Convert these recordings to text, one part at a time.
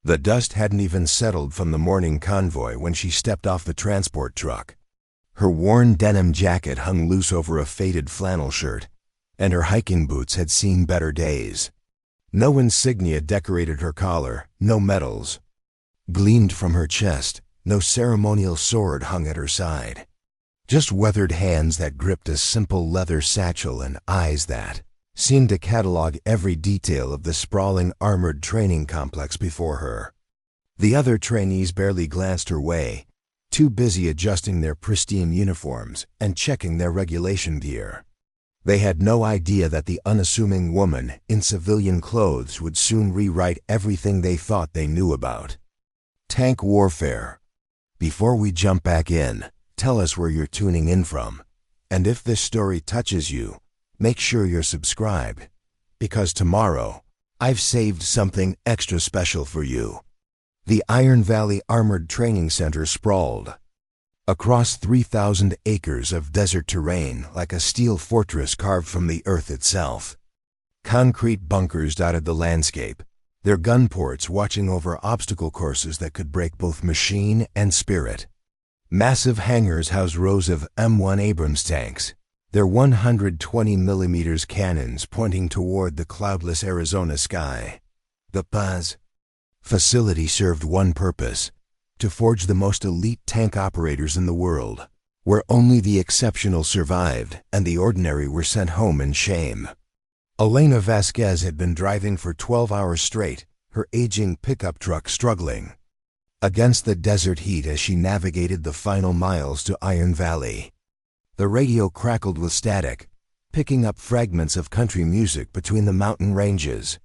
The dust hadn't even settled from the morning convoy when she stepped off the transport truck. Her worn denim jacket hung loose over a faded flannel shirt, and her hiking boots had seen better days. No insignia decorated her collar, no medals gleamed from her chest, no ceremonial sword hung at her side. Just weathered hands that gripped a simple leather satchel and eyes that seemed to catalog every detail of the sprawling armored training complex before her. The other trainees barely glanced her way, too busy adjusting their pristine uniforms and checking their regulation gear. They had no idea that the unassuming woman in civilian clothes would soon rewrite everything they thought they knew about tank warfare. Before we jump back in, tell us where you're tuning in from, and if this story touches you, make sure you're subscribed, because tomorrow, I've saved something extra special for you. The Iron Valley Armored Training Center sprawled across 3,000 acres of desert terrain like a steel fortress carved from the earth itself. Concrete bunkers dotted the landscape, their gun ports watching over obstacle courses that could break both machine and spirit. Massive hangars housed rows of M1 Abrams tanks, their 120mm cannons pointing toward the cloudless Arizona sky. The Paz facility served one purpose: to forge the most elite tank operators in the world, where only the exceptional survived and the ordinary were sent home in shame. Elena Vasquez had been driving for 12 hours straight, her aging pickup truck struggling against the desert heat as she navigated the final miles to Iron Valley. The radio crackled with static, picking up fragments of country music between the mountain ranges.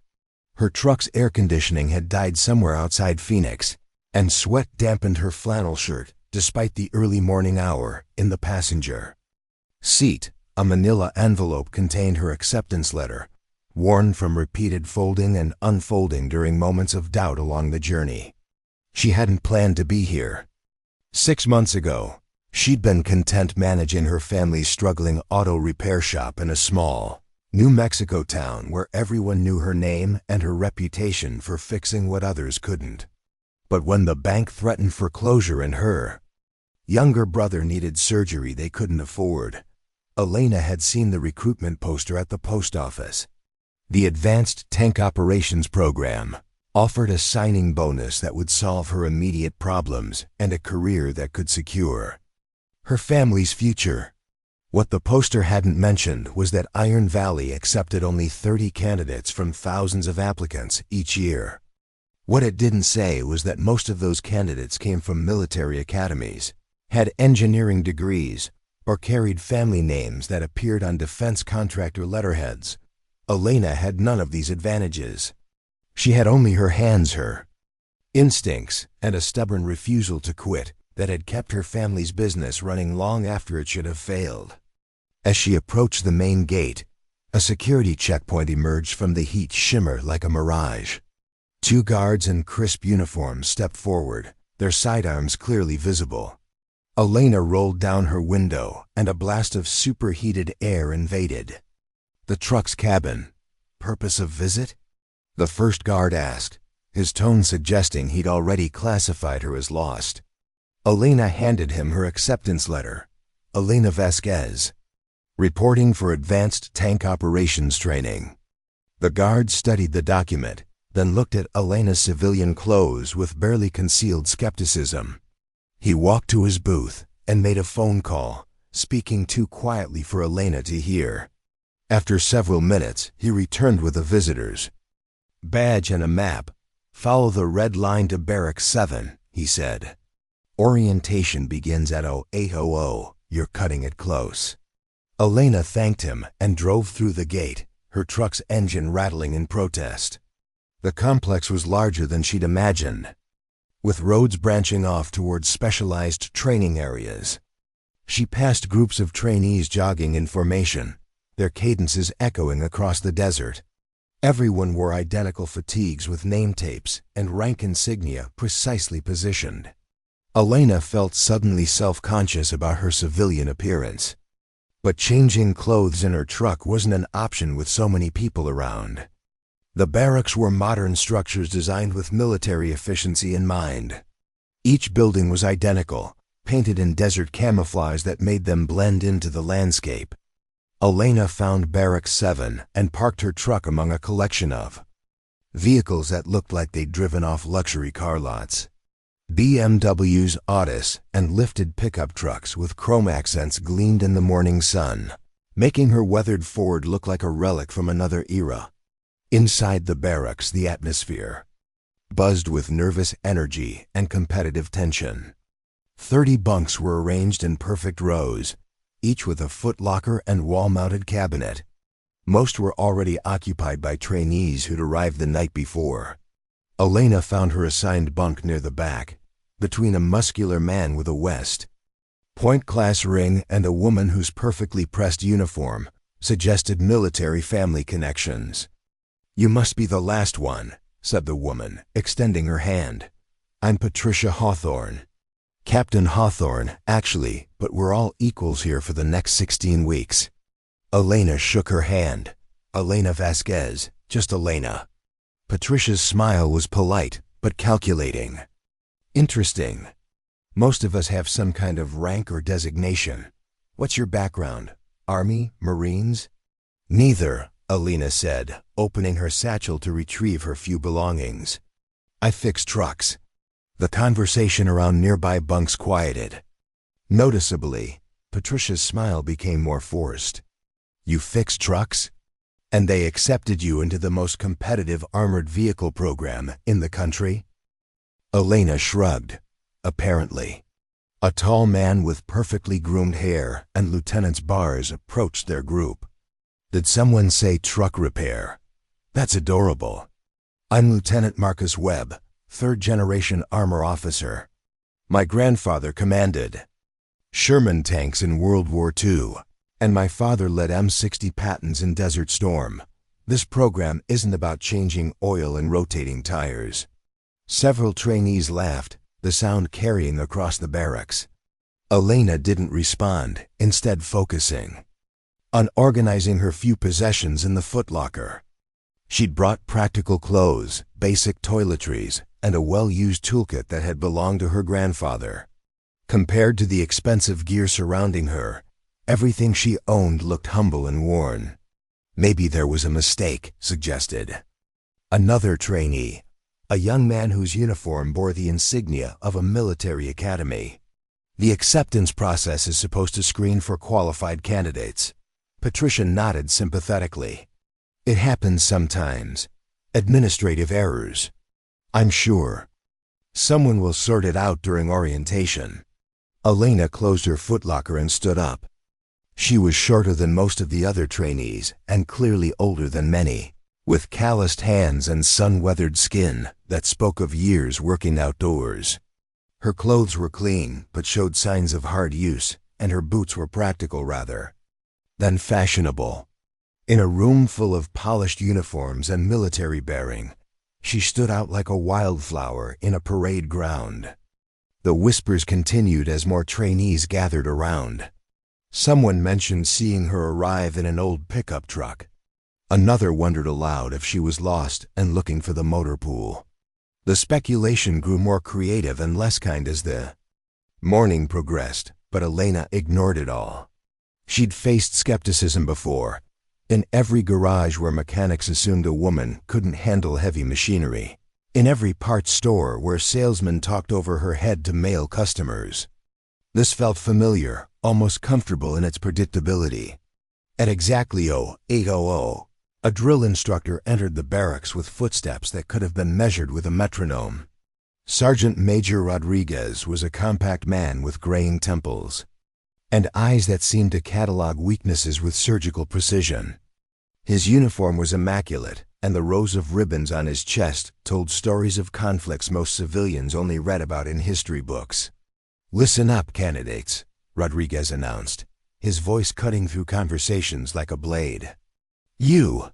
Her truck's air conditioning had died somewhere outside Phoenix, and sweat dampened her flannel shirt despite the early morning hour in the passenger seat. A manila envelope contained her acceptance letter, worn from repeated folding and unfolding during moments of doubt along the journey. She hadn't planned to be here. 6 months ago, she'd been content managing her family's struggling auto repair shop in a small New Mexico town where everyone knew her name and her reputation for fixing what others couldn't. But when the bank threatened foreclosure and her younger brother needed surgery they couldn't afford, Elena had seen the recruitment poster at the post office. The Advanced Tank Operations Program offered a signing bonus that would solve her immediate problems and a career that could secure her family's future. What the poster hadn't mentioned was that Iron Valley accepted only 30 candidates from thousands of applicants each year. What it didn't say was that most of those candidates came from military academies, had engineering degrees, or carried family names that appeared on defense contractor letterheads. Elena had none of these advantages. She had only her hands, her instincts, and a stubborn refusal to quit that had kept her family's business running long after it should have failed. As she approached the main gate, a security checkpoint emerged from the heat shimmer like a mirage. 2 guards in crisp uniforms stepped forward, their sidearms clearly visible. Elena rolled down her window, and a blast of superheated air invaded the truck's cabin. Purpose of visit? The first guard asked, his tone suggesting he'd already classified her as lost. Elena handed him her acceptance letter. Elena Vasquez, reporting for Advanced Tank Operations Training. The guard studied the document, then looked at Elena's civilian clothes with barely concealed skepticism. He walked to his booth and made a phone call, speaking too quietly for Elena to hear. After several minutes, he returned with a visitor's badge and a map. "Follow the red line to Barracks 7, he said. "Orientation begins at 0800. You're cutting it close." Elena thanked him and drove through the gate, her truck's engine rattling in protest. The complex was larger than she'd imagined, with roads branching off towards specialized training areas. She passed groups of trainees jogging in formation, their cadences echoing across the desert. Everyone wore identical fatigues with name tapes and rank insignia precisely positioned. Elena felt suddenly self-conscious about her civilian appearance. But changing clothes in her truck wasn't an option with so many people around. The barracks were modern structures designed with military efficiency in mind. Each building was identical, painted in desert camouflage that made them blend into the landscape. Elena found Barracks 7 and parked her truck among a collection of vehicles that looked like they'd driven off luxury car lots. BMWs, Audis, and lifted pickup trucks with chrome accents gleamed in the morning sun, making her weathered Ford look like a relic from another era. Inside the barracks, the atmosphere buzzed with nervous energy and competitive tension. 30 bunks were arranged in perfect rows, each with a footlocker and wall-mounted cabinet. Most were already occupied by trainees who'd arrived the night before. Elena found her assigned bunk near the back, between a muscular man with a West Point class ring and a woman whose perfectly pressed uniform suggested military family connections. "You must be the last one," said the woman, extending her hand. "I'm Patricia Hawthorne." "Captain Hawthorne, actually, but we're all equals here for the next 16 weeks. Elena shook her hand. "Elena Vasquez, just Elena." Patricia's smile was polite, but calculating. "Interesting. Most of us have some kind of rank or designation. What's your background? Army? Marines?" "Neither," Elena said, opening her satchel to retrieve her few belongings. "I fix trucks." The conversation around nearby bunks quieted. Noticeably, Patricia's smile became more forced. "You fix trucks? And they accepted you into the most competitive armored vehicle program in the country?" Elena shrugged. "Apparently." A tall man with perfectly groomed hair and lieutenant's bars approached their group. "Did someone say truck repair? That's adorable. I'm Lieutenant Marcus Webb, third-generation armor officer. My grandfather commanded Sherman tanks in World War II, and my father led M60 Pattons in Desert Storm. This program isn't about changing oil and rotating tires." Several trainees laughed, the sound carrying across the barracks. Elena didn't respond, instead focusing on organizing her few possessions in the footlocker. She'd brought practical clothes, basic toiletries, and a well-used toolkit that had belonged to her grandfather. Compared to the expensive gear surrounding her, everything she owned looked humble and worn. "Maybe there was a mistake," suggested another trainee, a young man whose uniform bore the insignia of a military academy. "The acceptance process is supposed to screen for qualified candidates." Patricia nodded sympathetically. "It happens sometimes. Administrative errors. I'm sure someone will sort it out during orientation." Elena closed her footlocker and stood up. She was shorter than most of the other trainees and clearly older than many, with calloused hands and sun-weathered skin that spoke of years working outdoors. Her clothes were clean but showed signs of hard use, and her boots were practical rather than fashionable. In a room full of polished uniforms and military bearing, she stood out like a wildflower in a parade ground. The whispers continued as more trainees gathered around. Someone mentioned seeing her arrive in an old pickup truck. Another wondered aloud if she was lost and looking for the motor pool. The speculation grew more creative and less kind as the morning progressed, but Elena ignored it all. She'd faced skepticism before, in every garage where mechanics assumed a woman couldn't handle heavy machinery, in every parts store where salesmen talked over her head to male customers. This felt familiar, almost comfortable in its predictability. At exactly 0800, a drill instructor entered the barracks with footsteps that could have been measured with a metronome. Sergeant Major Rodriguez was a compact man with graying temples and eyes that seemed to catalog weaknesses with surgical precision. His uniform was immaculate, and the rows of ribbons on his chest told stories of conflicts most civilians only read about in history books. "Listen up, candidates," Rodriguez announced, his voice cutting through conversations like a blade. "You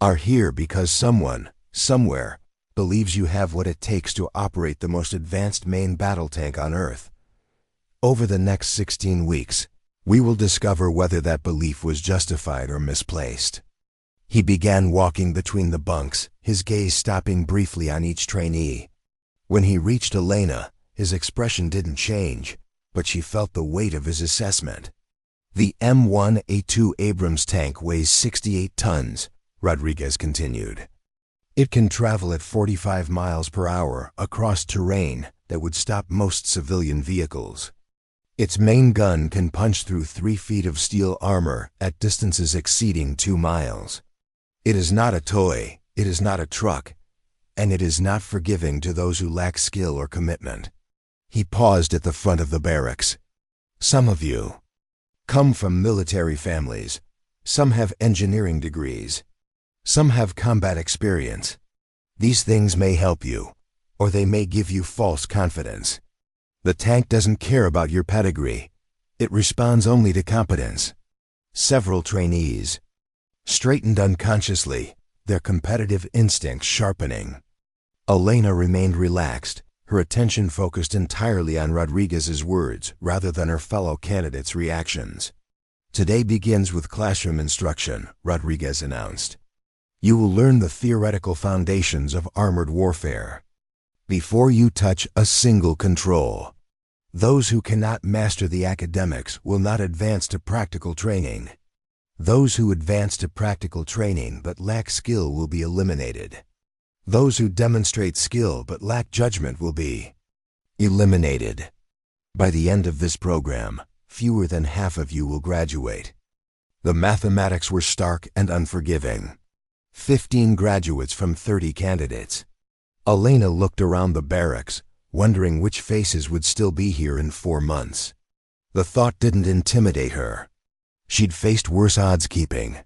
are here because someone, somewhere, believes you have what it takes to operate the most advanced main battle tank on Earth. Over the next 16 weeks, we will discover whether that belief was justified or misplaced." He began walking between the bunks, his gaze stopping briefly on each trainee. When he reached Elena, his expression didn't change, but she felt the weight of his assessment. "The M1A2 Abrams tank weighs 68 tons, Rodriguez continued. It can travel at 45 miles per hour across terrain that would stop most civilian vehicles. Its main gun can punch through 3 feet of steel armor at distances exceeding 2 miles. It is not a toy, it is not a truck, and it is not forgiving to those who lack skill or commitment." He paused at the front of the barracks. "Some of you come from military families. Some have engineering degrees. Some have combat experience. These things may help you, or they may give you false confidence. The tank doesn't care about your pedigree. It responds only to competence." Several trainees straightened unconsciously, their competitive instincts sharpening. Elena remained relaxed, her attention focused entirely on Rodriguez's words rather than her fellow candidates' reactions. "Today begins with classroom instruction," Rodriguez announced. "You will learn the theoretical foundations of armored warfare. Before you touch a single control, those who cannot master the academics will not advance to practical training. Those who advance to practical training but lack skill will be eliminated. Those who demonstrate skill but lack judgment will be eliminated. By the end of this program, fewer than half of you will graduate." The mathematics were stark and unforgiving. 15 graduates from 30 candidates. Elena looked around the barracks, wondering which faces would still be here in 4 months. The thought didn't intimidate her. She'd faced worse odds keeping.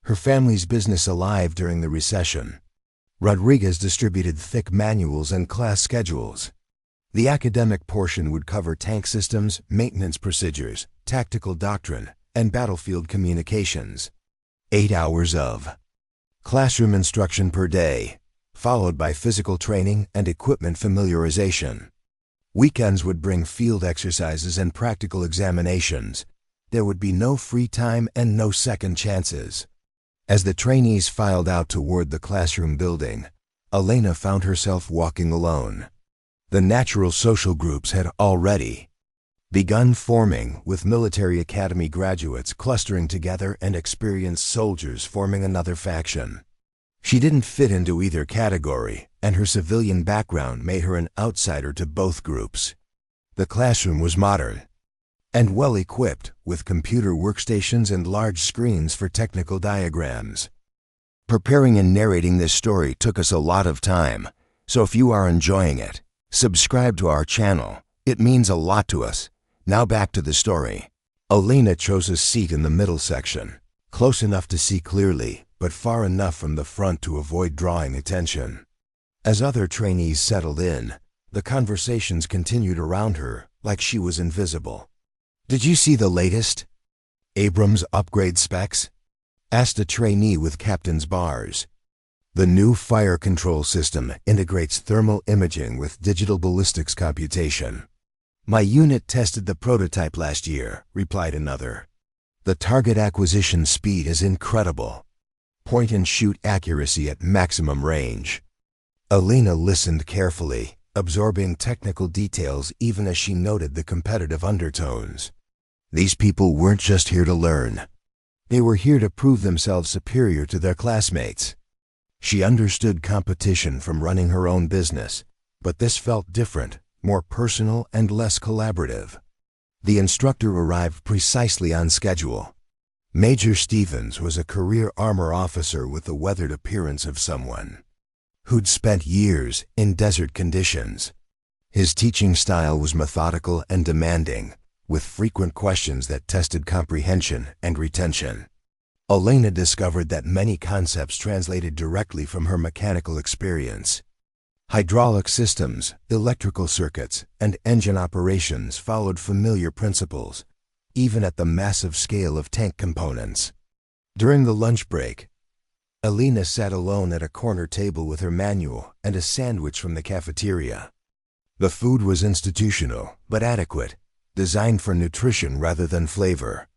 Her family's business alive during the recession. Rodriguez distributed thick manuals and class schedules. The academic portion would cover tank systems, maintenance procedures, tactical doctrine, and battlefield communications. 8 hours of classroom instruction per day, followed by physical training and equipment familiarization. Weekends would bring field exercises and practical examinations. There would be no free time and no second chances. As the trainees filed out toward the classroom building, Elena found herself walking alone. The natural social groups had already begun forming, with military academy graduates clustering together and experienced soldiers forming another faction. She didn't fit into either category, and her civilian background made her an outsider to both groups. The classroom was modern and well-equipped, with computer workstations and large screens for technical diagrams. Preparing and narrating this story took us a lot of time, so if you are enjoying it, subscribe to our channel. It means a lot to us. Now back to the story. Elena chose a seat in the middle section, close enough to see clearly, but far enough from the front to avoid drawing attention. As other trainees settled in, the conversations continued around her like she was invisible. "Did you see the latest Abrams upgrade specs?" asked a trainee with captain's bars. "The new fire control system integrates thermal imaging with digital ballistics computation. My unit tested the prototype last year," replied another. "The target acquisition speed is incredible. Point-and-shoot accuracy at maximum range." Elena listened carefully, absorbing technical details even as she noted the competitive undertones. These people weren't just here to learn. They were here to prove themselves superior to their classmates. She understood competition from running her own business, but this felt different, more personal and less collaborative. The instructor arrived precisely on schedule. Major Stevens was a career armor officer with the weathered appearance of someone who'd spent years in desert conditions. His teaching style was methodical and demanding, with frequent questions that tested comprehension and retention. Elena discovered that many concepts translated directly from her mechanical experience. Hydraulic systems, electrical circuits, and engine operations followed familiar principles, even at the massive scale of tank components. During the lunch break, Elena sat alone at a corner table with her manual and a sandwich from the cafeteria. The food was institutional, but adequate, designed for nutrition rather than flavor.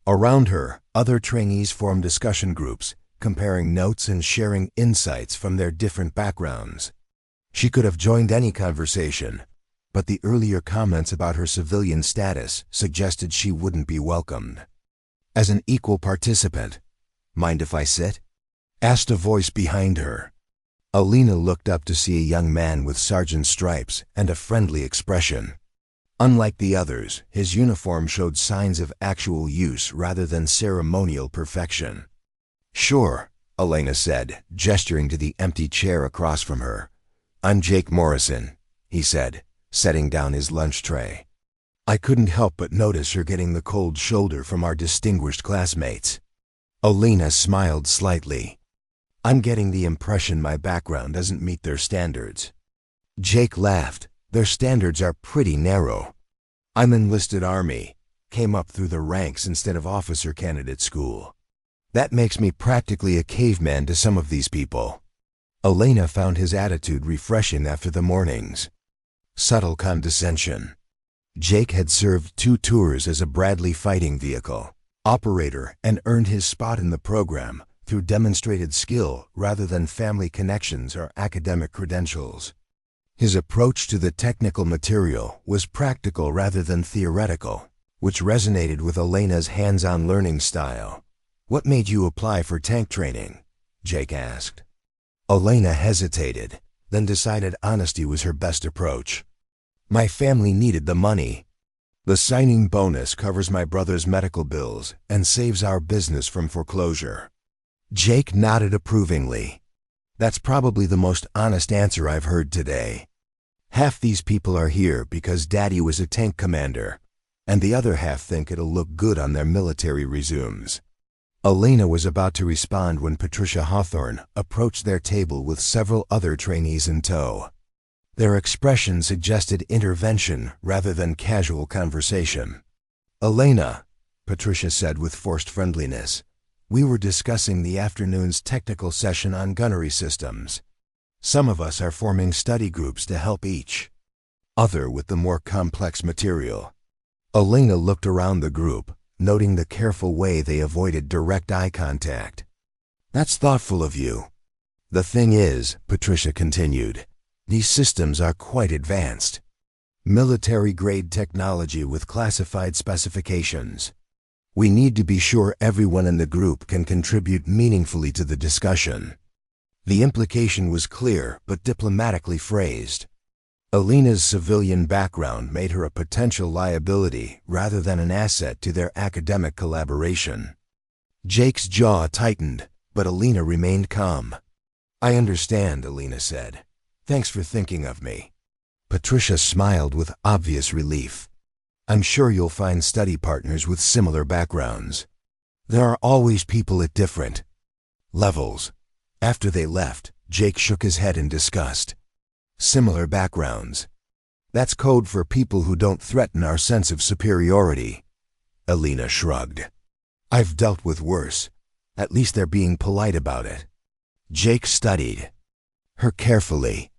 Around her, other trainees formed discussion groups, comparing notes and sharing insights from their different backgrounds. She could have joined any conversation, but the earlier comments about her civilian status suggested she wouldn't be welcomed. As an equal participant, "Mind if I sit?" asked a voice behind her. Elena looked up to see a young man with sergeant's stripes and a friendly expression. Unlike the others, his uniform showed signs of actual use rather than ceremonial perfection. "Sure," Elena said, gesturing to the empty chair across from her. "I'm Jake Morrison," he said, setting down his lunch tray. I couldn't help but notice her getting the cold shoulder from our distinguished classmates. Elena smiled slightly. "I'm getting the impression my background doesn't meet their standards." Jake laughed. "Their standards are pretty narrow. I'm enlisted Army, came up through the ranks instead of officer candidate school. That makes me practically a caveman to some of these people." Elena found his attitude refreshing after the mornings. Subtle condescension. Jake had served 2 tours as a Bradley fighting vehicle operator and earned his spot in the program through demonstrated skill rather than family connections or academic credentials. His approach to the technical material was practical rather than theoretical, which resonated with Elena's hands-on learning style. "What made you apply for tank training?" Jake asked. Elena hesitated, then decided honesty was her best approach. "My family needed the money. The signing bonus covers my brother's medical bills and saves our business from foreclosure." Jake nodded approvingly. "That's probably the most honest answer I've heard today. Half these people are here because Daddy was a tank commander, and the other half think it'll look good on their military resumes." Elena was about to respond when Patricia Hawthorne approached their table with several other trainees in tow. Their expression suggested intervention rather than casual conversation. "Elena," Patricia said with forced friendliness, "we were discussing the afternoon's technical session on gunnery systems. Some of us are forming study groups to help each other with the more complex material." Elena looked around the group, noting the careful way they avoided direct eye contact. "That's thoughtful of you. The thing is," Patricia continued, "these systems are quite advanced. Military-grade technology with classified specifications. We need to be sure everyone in the group can contribute meaningfully to the discussion." The implication was clear but diplomatically phrased. Elena's civilian background made her a potential liability rather than an asset to their academic collaboration. Jake's jaw tightened, but Elena remained calm. "I understand," Elena said. "Thanks for thinking of me." Patricia smiled with obvious relief. "I'm sure you'll find study partners with similar backgrounds. There are always people at different levels." After they left, Jake shook his head in disgust. "Similar backgrounds. That's code for people who don't threaten our sense of superiority." Elena shrugged. "I've dealt with worse. At least they're being polite about it." Jake studied her carefully.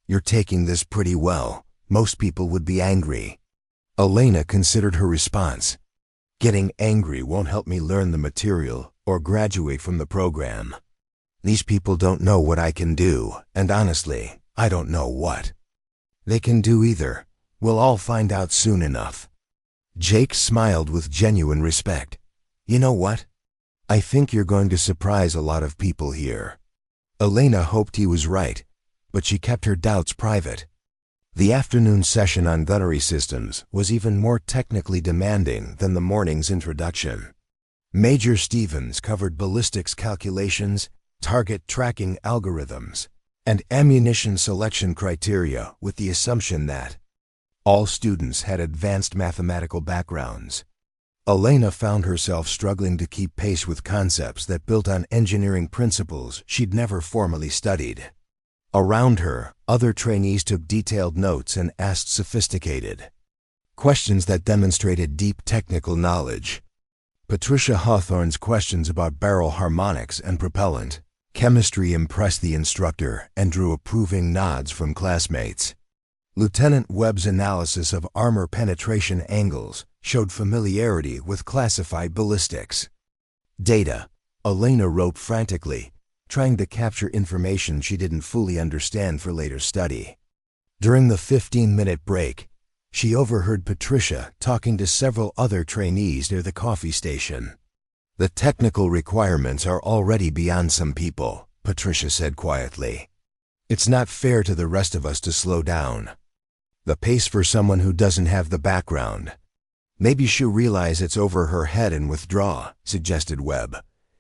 "You're taking this pretty well. Most people would be angry." Elena considered her response. "Getting angry won't help me learn the material or graduate from the program. These people don't know what I can do, and honestly, I don't know what they can do either. We'll all find out soon enough." Jake smiled with genuine respect. "You know what? I think you're going to surprise a lot of people here." Elena hoped he was right, but she kept her doubts private. The afternoon session on gunnery systems was even more technically demanding than the morning's introduction. Major Stevens covered ballistics calculations, target tracking algorithms, and ammunition selection criteria with the assumption that all students had advanced mathematical backgrounds. Elena found herself struggling to keep pace with concepts that built on engineering principles she'd never formally studied. Around her, other trainees took detailed notes and asked sophisticated questions that demonstrated deep technical knowledge. Patricia Hawthorne's questions about barrel harmonics and propellant chemistry impressed the instructor and drew approving nods from classmates. Lieutenant Webb's analysis of armor penetration angles showed familiarity with classified ballistics data Elena wrote frantically, trying to capture information she didn't fully understand for later study. During the 15-minute break, she overheard Patricia talking to several other trainees near the coffee station. "The technical requirements are already beyond some people," Patricia said quietly. "It's not fair to the rest of us to slow down. The pace for someone who doesn't have the background. Maybe she'll realize it's over her head and withdraw," suggested Webb.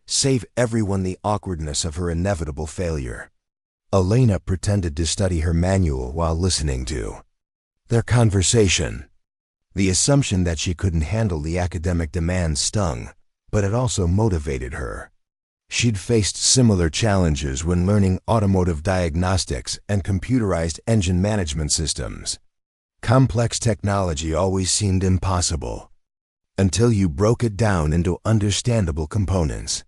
"Save everyone the awkwardness of her inevitable failure." Elena pretended to study her manual while listening to their conversation. The assumption that she couldn't handle the academic demands stung, but it also motivated her. She'd faced similar challenges when learning automotive diagnostics and computerized engine management systems. Complex technology always seemed impossible, until you broke it down into understandable components.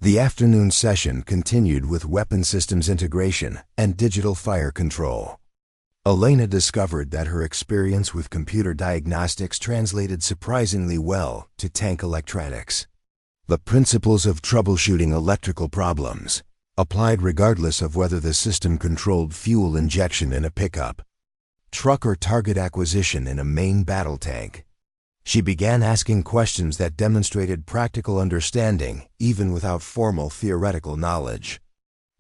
The afternoon session continued with weapon systems integration and digital fire control. Elena discovered that her experience with computer diagnostics translated surprisingly well to tank electronics. The principles of troubleshooting electrical problems, applied regardless of whether the system controlled fuel injection in a pickup truck or target acquisition in a main battle tank. She began asking questions that demonstrated practical understanding even without formal theoretical knowledge.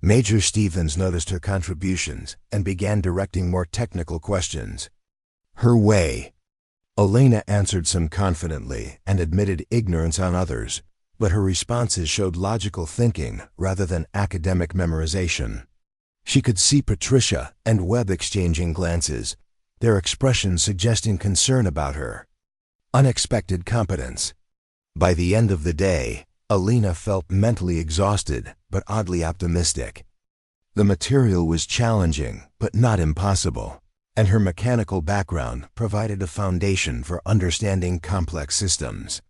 Major Stevens noticed her contributions and began directing more technical questions her way. Elena answered some confidently and admitted ignorance on others, but her responses showed logical thinking rather than academic memorization. She could see Patricia and Webb exchanging glances, their expressions suggesting concern about her unexpected competence. By the end of the day, Elena felt mentally exhausted but oddly optimistic. The material was challenging but not impossible, and her mechanical background provided a foundation for understanding complex systems.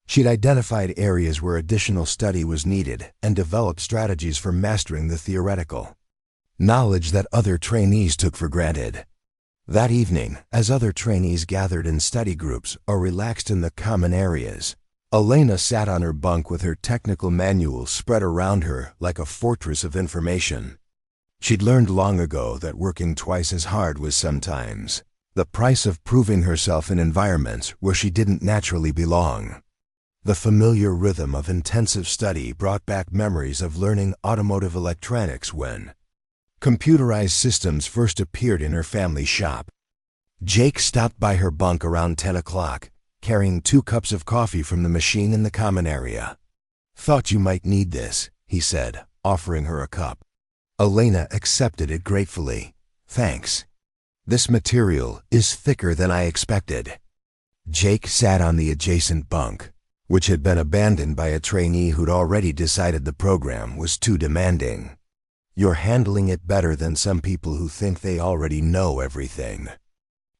She'd identified areas where additional study was needed and developed strategies for mastering the theoretical knowledge that other trainees took for granted. That evening, as other trainees gathered in study groups or relaxed in the common areas, Elena sat on her bunk with her technical manual spread around her like a fortress of information. She'd learned long ago that working twice as hard was sometimes the price of proving herself in environments where she didn't naturally belong. The familiar rhythm of intensive study brought back memories of learning automotive electronics when computerized systems first appeared in her family shop. Jake stopped by her bunk around 10 o'clock, carrying 2 cups of coffee from the machine in the common area. "Thought you might need this," he said, offering her a cup. Elena accepted it gratefully. "Thanks. This material is thicker than I expected." Jake sat on the adjacent bunk, which had been abandoned by a trainee who'd already decided the program was too demanding. "You're handling it better than some people who think they already know everything."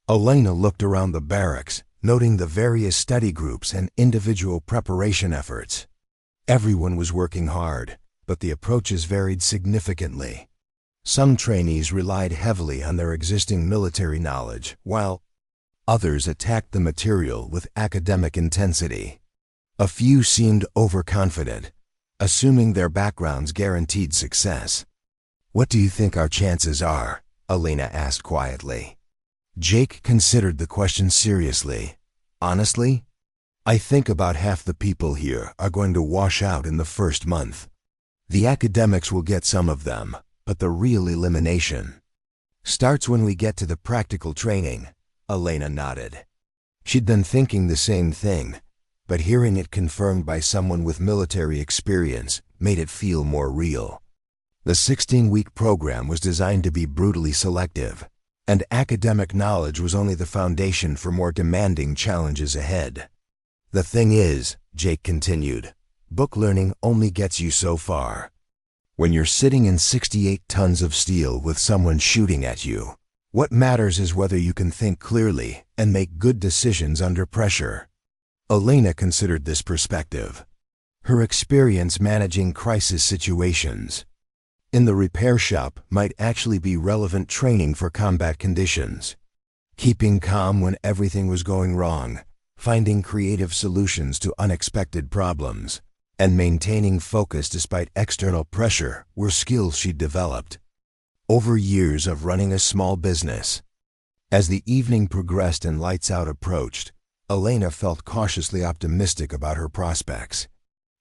Elena looked around the barracks, noting the various study groups and individual preparation efforts. Everyone was working hard, but the approaches varied significantly. Some trainees relied heavily on their existing military knowledge, while others attacked the material with academic intensity. A few seemed overconfident, assuming their backgrounds guaranteed success. "What do you think our chances are?" Elena asked quietly. Jake considered the question seriously. "Honestly, I think about half the people here are going to wash out in the first month. The academics will get some of them, but the real elimination starts when we get to the practical training." Elena nodded. She'd been thinking the same thing, but hearing it confirmed by someone with military experience made it feel more real. The 16-week program was designed to be brutally selective, and academic knowledge was only the foundation for more demanding challenges ahead. "The thing is," Jake continued, "book learning only gets you so far. When you're sitting in 68 tons of steel with someone shooting at you, what matters is whether you can think clearly and make good decisions under pressure." Elena considered this perspective. Her experience managing crisis situations in the repair shop might actually be relevant training for combat conditions. Keeping calm when everything was going wrong, finding creative solutions to unexpected problems, and maintaining focus despite external pressure were skills she'd developed over years of running a small business. As the evening progressed and lights out approached, Elena felt cautiously optimistic about her prospects.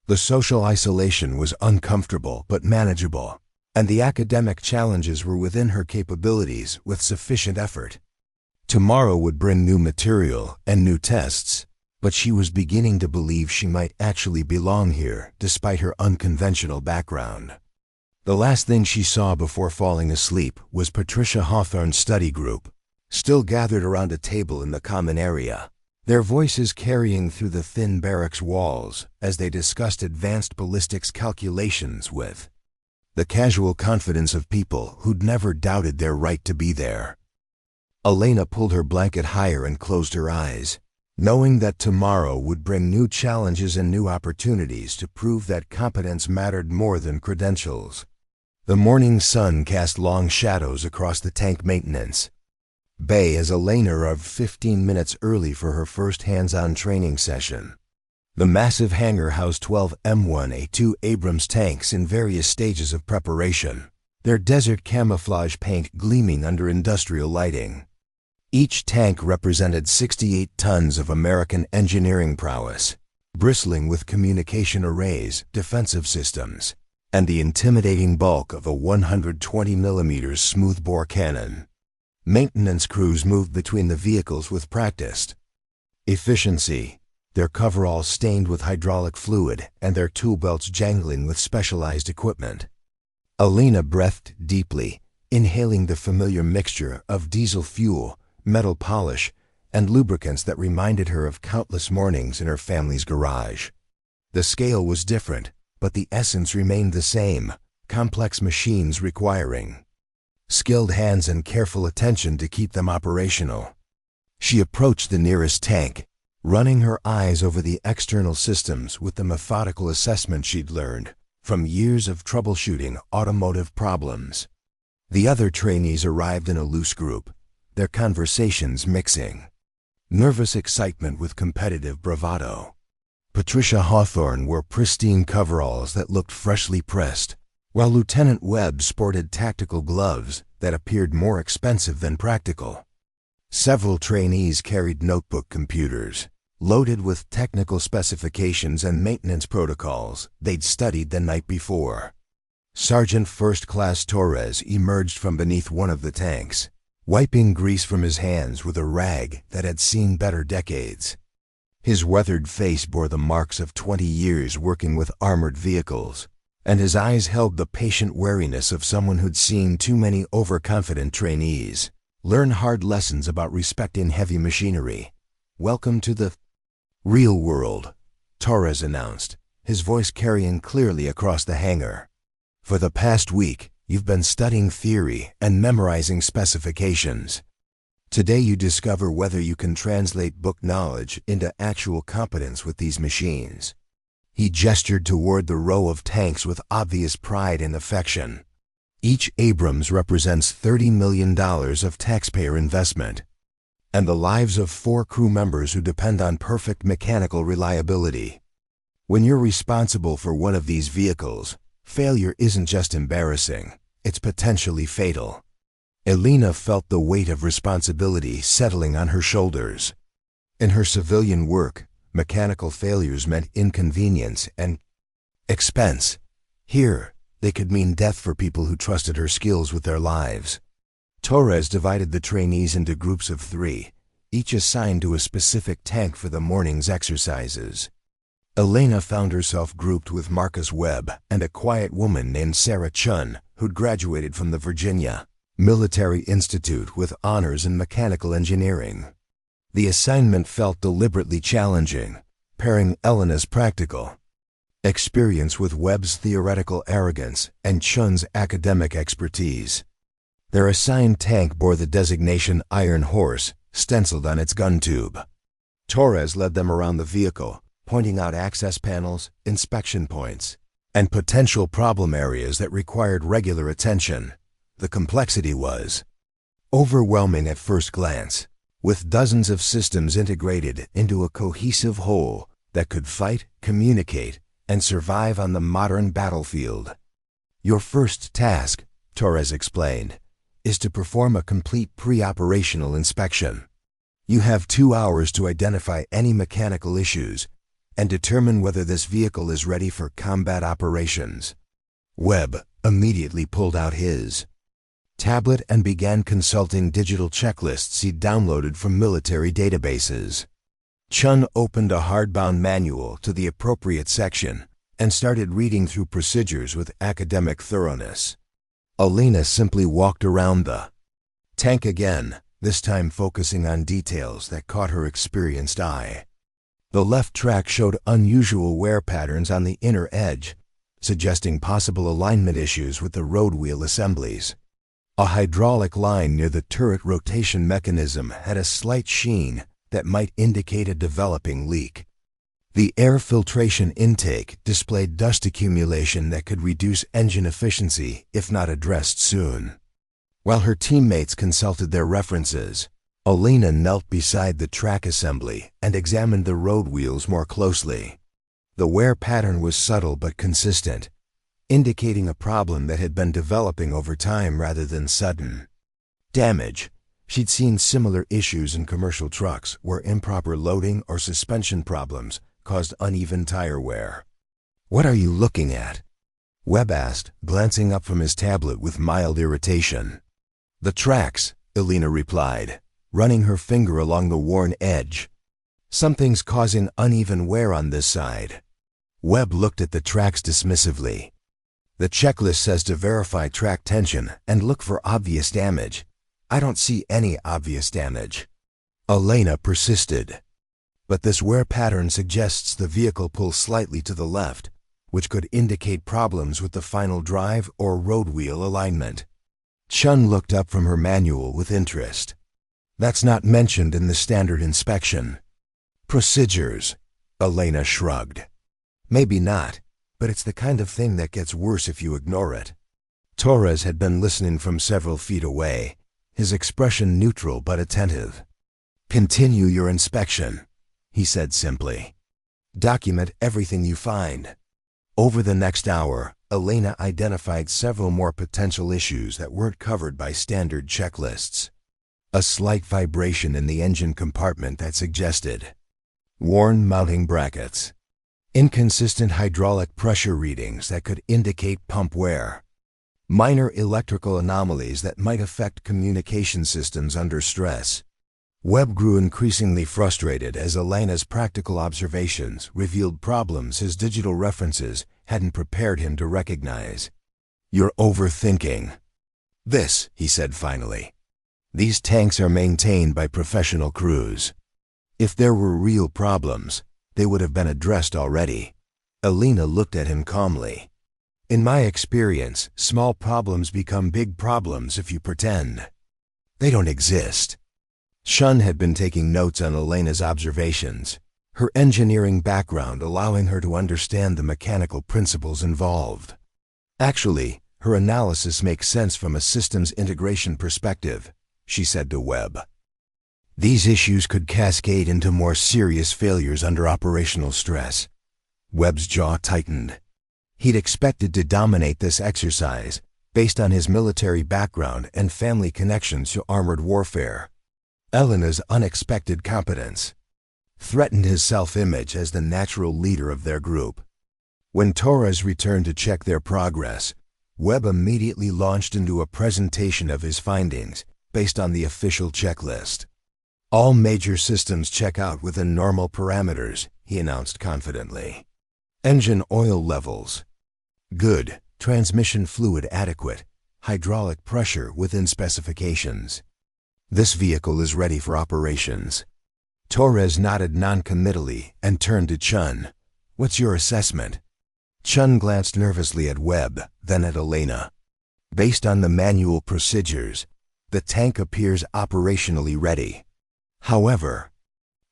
The social isolation was uncomfortable but manageable, and the academic challenges were within her capabilities with sufficient effort. Tomorrow would bring new material and new tests, but she was beginning to believe she might actually belong here despite her unconventional background. The last thing she saw before falling asleep was Patricia Hawthorne's study group, still gathered around a table in the common area, their voices carrying through the thin barracks walls as they discussed advanced ballistics calculations with the casual confidence of people who'd never doubted their right to be there. Elena pulled her blanket higher and closed her eyes, knowing that tomorrow would bring new challenges and new opportunities to prove that competence mattered more than credentials. The morning sun cast long shadows across the tank maintenance bay as Elena arrived 15 minutes early for her first hands-on training session. The massive hangar housed 12 M1A2 Abrams tanks in various stages of preparation, their desert camouflage paint gleaming under industrial lighting. Each tank represented 68 tons of American engineering prowess, bristling with communication arrays, defensive systems, and the intimidating bulk of a 120mm smoothbore cannon. Maintenance crews moved between the vehicles with practiced efficiency, their coveralls stained with hydraulic fluid and their tool belts jangling with specialized equipment. Elena breathed deeply, inhaling the familiar mixture of diesel fuel, metal polish, and lubricants that reminded her of countless mornings in her family's garage. The scale was different, but the essence remained the same, complex machines requiring skilled hands and careful attention to keep them operational. She approached the nearest tank, running her eyes over the external systems with the methodical assessment she'd learned from years of troubleshooting automotive problems. The other trainees arrived in a loose group, their conversations mixing nervous excitement with competitive bravado. Patricia Hawthorne wore pristine coveralls that looked freshly pressed, while Lieutenant Webb sported tactical gloves that appeared more expensive than practical. Several trainees carried notebook computers, loaded with technical specifications and maintenance protocols they'd studied the night before. Sergeant First Class Torres emerged from beneath one of the tanks, wiping grease from his hands with a rag that had seen better decades. His weathered face bore the marks of 20 years working with armored vehicles, and his eyes held the patient wariness of someone who'd seen too many overconfident trainees learn hard lessons about respecting heavy machinery. "Welcome to the real world," Torres announced, his voice carrying clearly across the hangar. "For the past week, you've been studying theory and memorizing specifications. Today you discover whether you can translate book knowledge into actual competence with these machines." He gestured toward the row of tanks with obvious pride and affection. Each Abrams represents $30 million of taxpayer investment, and the lives of 4 crew members who depend on perfect mechanical reliability. When you're responsible for one of these vehicles, failure isn't just embarrassing, it's potentially fatal. Elena felt the weight of responsibility settling on her shoulders. In her civilian work, mechanical failures meant inconvenience and expense. Here, they could mean death for people who trusted her skills with their lives. Torres divided the trainees into groups of 3, each assigned to a specific tank for the morning's exercises. Elena found herself grouped with Marcus Webb and a quiet woman named Sarah Chun, who'd graduated from the Virginia Military Institute with honors in mechanical engineering. The assignment felt deliberately challenging, pairing Elena's practical experience with Webb's theoretical arrogance and Chun's academic expertise. Their assigned tank bore the designation Iron Horse, stenciled on its gun tube. Torres led them around the vehicle, pointing out access panels, inspection points, and potential problem areas that required regular attention. The complexity was overwhelming at first glance, with dozens of systems integrated into a cohesive whole that could fight, communicate, and survive on the modern battlefield. Your first task, Torres explained, is to perform a complete pre-operational inspection. You have 2 hours to identify any mechanical issues and determine whether this vehicle is ready for combat operations. Webb immediately pulled out his tablet and began consulting digital checklists he'd downloaded from military databases. Chun opened a hardbound manual to the appropriate section and started reading through procedures with academic thoroughness. Elena simply walked around the tank again, this time focusing on details that caught her experienced eye. The left track showed unusual wear patterns on the inner edge, suggesting possible alignment issues with the road wheel assemblies. A hydraulic line near the turret rotation mechanism had a slight sheen that might indicate a developing leak. The air filtration intake displayed dust accumulation that could reduce engine efficiency if not addressed soon. While her teammates consulted their references, Elena knelt beside the track assembly and examined the road wheels more closely. The wear pattern was subtle but consistent, indicating a problem that had been developing over time rather than sudden damage. She'd seen similar issues in commercial trucks where improper loading or suspension problems caused uneven tire wear. "What are you looking at?" Webb asked, glancing up from his tablet with mild irritation. "The tracks," Elena replied, running her finger along the worn edge. "Something's causing uneven wear on this side." Webb looked at the tracks dismissively. "The checklist says to verify track tension and look for obvious damage. I don't see any obvious damage." Elena persisted. "But this wear pattern suggests the vehicle pulls slightly to the left, which could indicate problems with the final drive or road wheel alignment." Chun looked up from her manual with interest. "That's not mentioned in the standard inspection procedures," Elena shrugged. "Maybe not, but it's the kind of thing that gets worse if you ignore it." Torres had been listening from several feet away, his expression neutral but attentive. "Continue your inspection," he said simply. "Document everything you find." Over the next hour, Elena identified several more potential issues that weren't covered by standard checklists. A slight vibration in the engine compartment that suggested worn mounting brackets, inconsistent hydraulic pressure readings that could indicate pump wear, minor electrical anomalies that might affect communication systems under stress. Webb grew increasingly frustrated as Elena's practical observations revealed problems his digital references hadn't prepared him to recognize. "You're overthinking this," he said finally. "These tanks are maintained by professional crews. If there were real problems, they would have been addressed already." Elena looked at him calmly. "In my experience, small problems become big problems if you pretend they don't exist." Chun had been taking notes on Elena's observations, her engineering background allowing her to understand the mechanical principles involved. "Actually, her analysis makes sense from a systems integration perspective," she said to Webb. "These issues could cascade into more serious failures under operational stress." Webb's jaw tightened. He'd expected to dominate this exercise based on his military background and family connections to armored warfare. Elena's unexpected competence threatened his self-image as the natural leader of their group. When Torres returned to check their progress, Webb immediately launched into a presentation of his findings based on the official checklist. "All major systems check out within normal parameters," he announced confidently. "Engine oil levels good, transmission fluid adequate, hydraulic pressure within specifications. This vehicle is ready for operations." Torres nodded noncommittally and turned to Chun. "What's your assessment?" Chun glanced nervously at Webb, then at Elena. "Based on the manual procedures, the tank appears operationally ready. However,"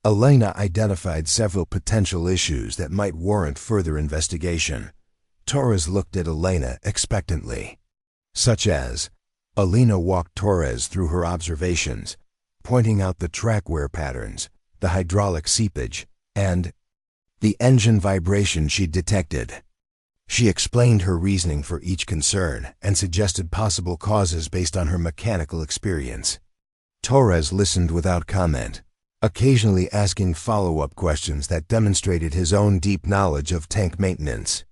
Elena identified several potential issues that might warrant further investigation. Torres looked at Elena expectantly. "Such as?" Elena walked Torres through her observations, pointing out the track wear patterns, the hydraulic seepage, and the engine vibration she detected. She explained her reasoning for each concern and suggested possible causes based on her mechanical experience. Torres listened without comment, occasionally asking follow-up questions that demonstrated his own deep knowledge of tank maintenance.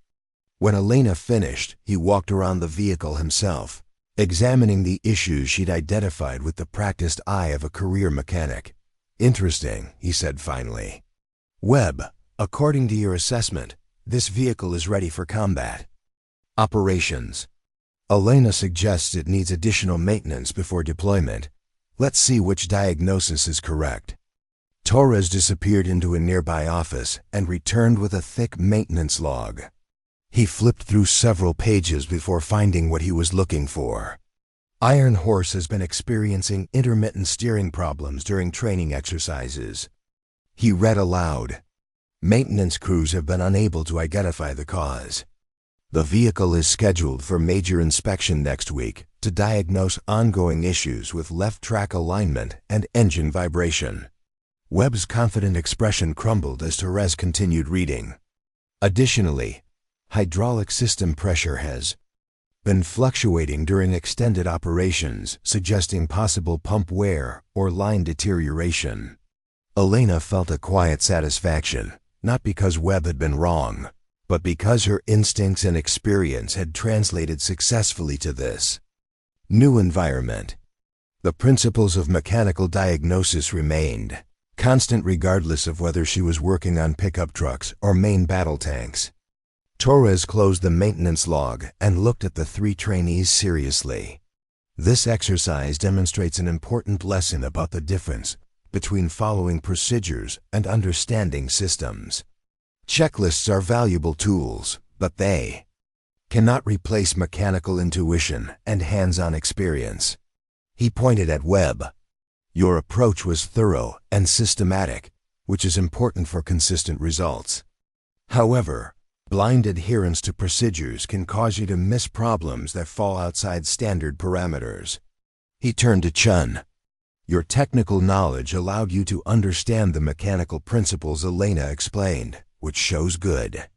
When Elena finished, he walked around the vehicle himself, examining the issues she'd identified with the practiced eye of a career mechanic. "Interesting," he said finally. "Webb, according to your assessment, this vehicle is ready for combat. Operations. Elena suggests it needs additional maintenance before deployment. Let's see which diagnosis is correct." Torres disappeared into a nearby office and returned with a thick maintenance log. He flipped through several pages before finding what he was looking for. Iron Horse has been experiencing intermittent steering problems during training exercises. He read aloud. Maintenance crews have been unable to identify the cause. The vehicle is scheduled for major inspection next week to diagnose ongoing issues with left track alignment and engine vibration. Webb's confident expression crumbled as Torres continued reading. Additionally, hydraulic system pressure has been fluctuating during extended operations, suggesting possible pump wear or line deterioration. Elena felt a quiet satisfaction, not because Webb had been wrong, but because her instincts and experience had translated successfully to this new environment. The principles of mechanical diagnosis remained constant regardless of whether she was working on pickup trucks or main battle tanks. Torres closed the maintenance log and looked at the three trainees seriously. This exercise demonstrates an important lesson about the difference between following procedures and understanding systems. Checklists are valuable tools, but they cannot replace mechanical intuition and hands-on experience. He pointed at Webb. Your approach was thorough and systematic, which is important for consistent results. However, blind adherence to procedures can cause you to miss problems that fall outside standard parameters. He turned to Chun. Your technical knowledge allowed you to understand the mechanical principles Elena explained, which shows good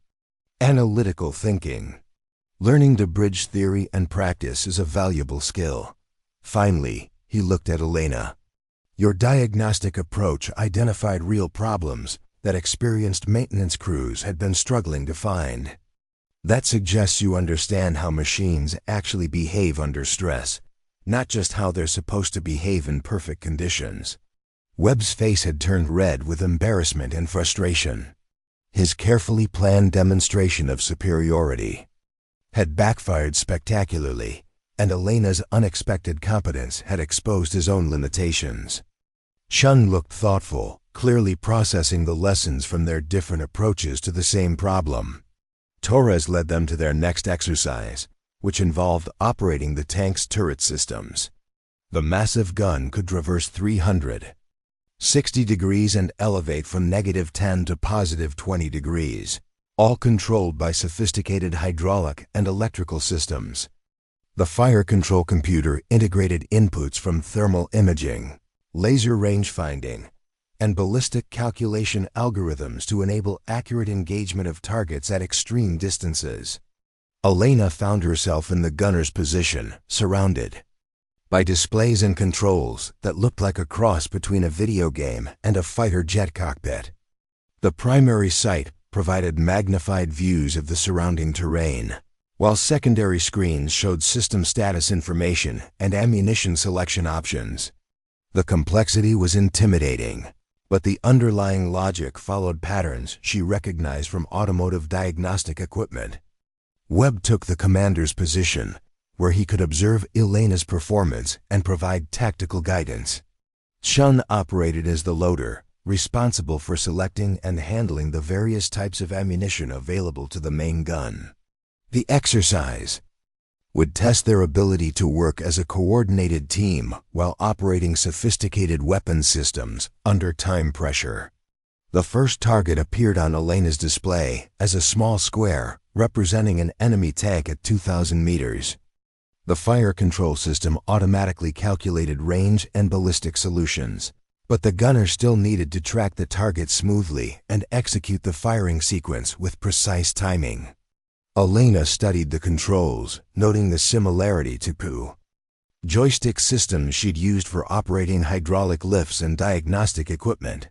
analytical thinking. Learning to bridge theory and practice is a valuable skill. Finally, he looked at Elena. Your diagnostic approach identified real problems that experienced maintenance crews had been struggling to find. That suggests you understand how machines actually behave under stress, not just how they're supposed to behave in perfect conditions. Webb's face had turned red with embarrassment and frustration. His carefully planned demonstration of superiority had backfired spectacularly, and Elena's unexpected competence had exposed his own limitations. Chun looked thoughtful, clearly processing the lessons from their different approaches to the same problem. Torres led them to their next exercise, which involved operating the tank's turret systems. The massive gun could traverse 360 degrees and elevate from -10 to +20 degrees, all controlled by sophisticated hydraulic and electrical systems. The fire control computer integrated inputs from thermal imaging, laser range finding, and ballistic calculation algorithms to enable accurate engagement of targets at extreme distances. Elena found herself in the gunner's position, surrounded by displays and controls that looked like a cross between a video game and a fighter jet cockpit. The primary sight provided magnified views of the surrounding terrain, while secondary screens showed system status information and ammunition selection options. The complexity was intimidating, but the underlying logic followed patterns she recognized from automotive diagnostic equipment. Webb took the commander's position, where he could observe Elena's performance and provide tactical guidance. Chun operated as the loader, responsible for selecting and handling the various types of ammunition available to the main gun. The exercise would test their ability to work as a coordinated team while operating sophisticated weapon systems under time pressure. The first target appeared on Elena's display as a small square representing an enemy tank at 2,000 meters. The fire control system automatically calculated range and ballistic solutions, But the gunner still needed to track the target smoothly and execute the firing sequence with precise timing. Elena studied the controls, noting the similarity to joystick systems she'd used for operating hydraulic lifts and diagnostic equipment.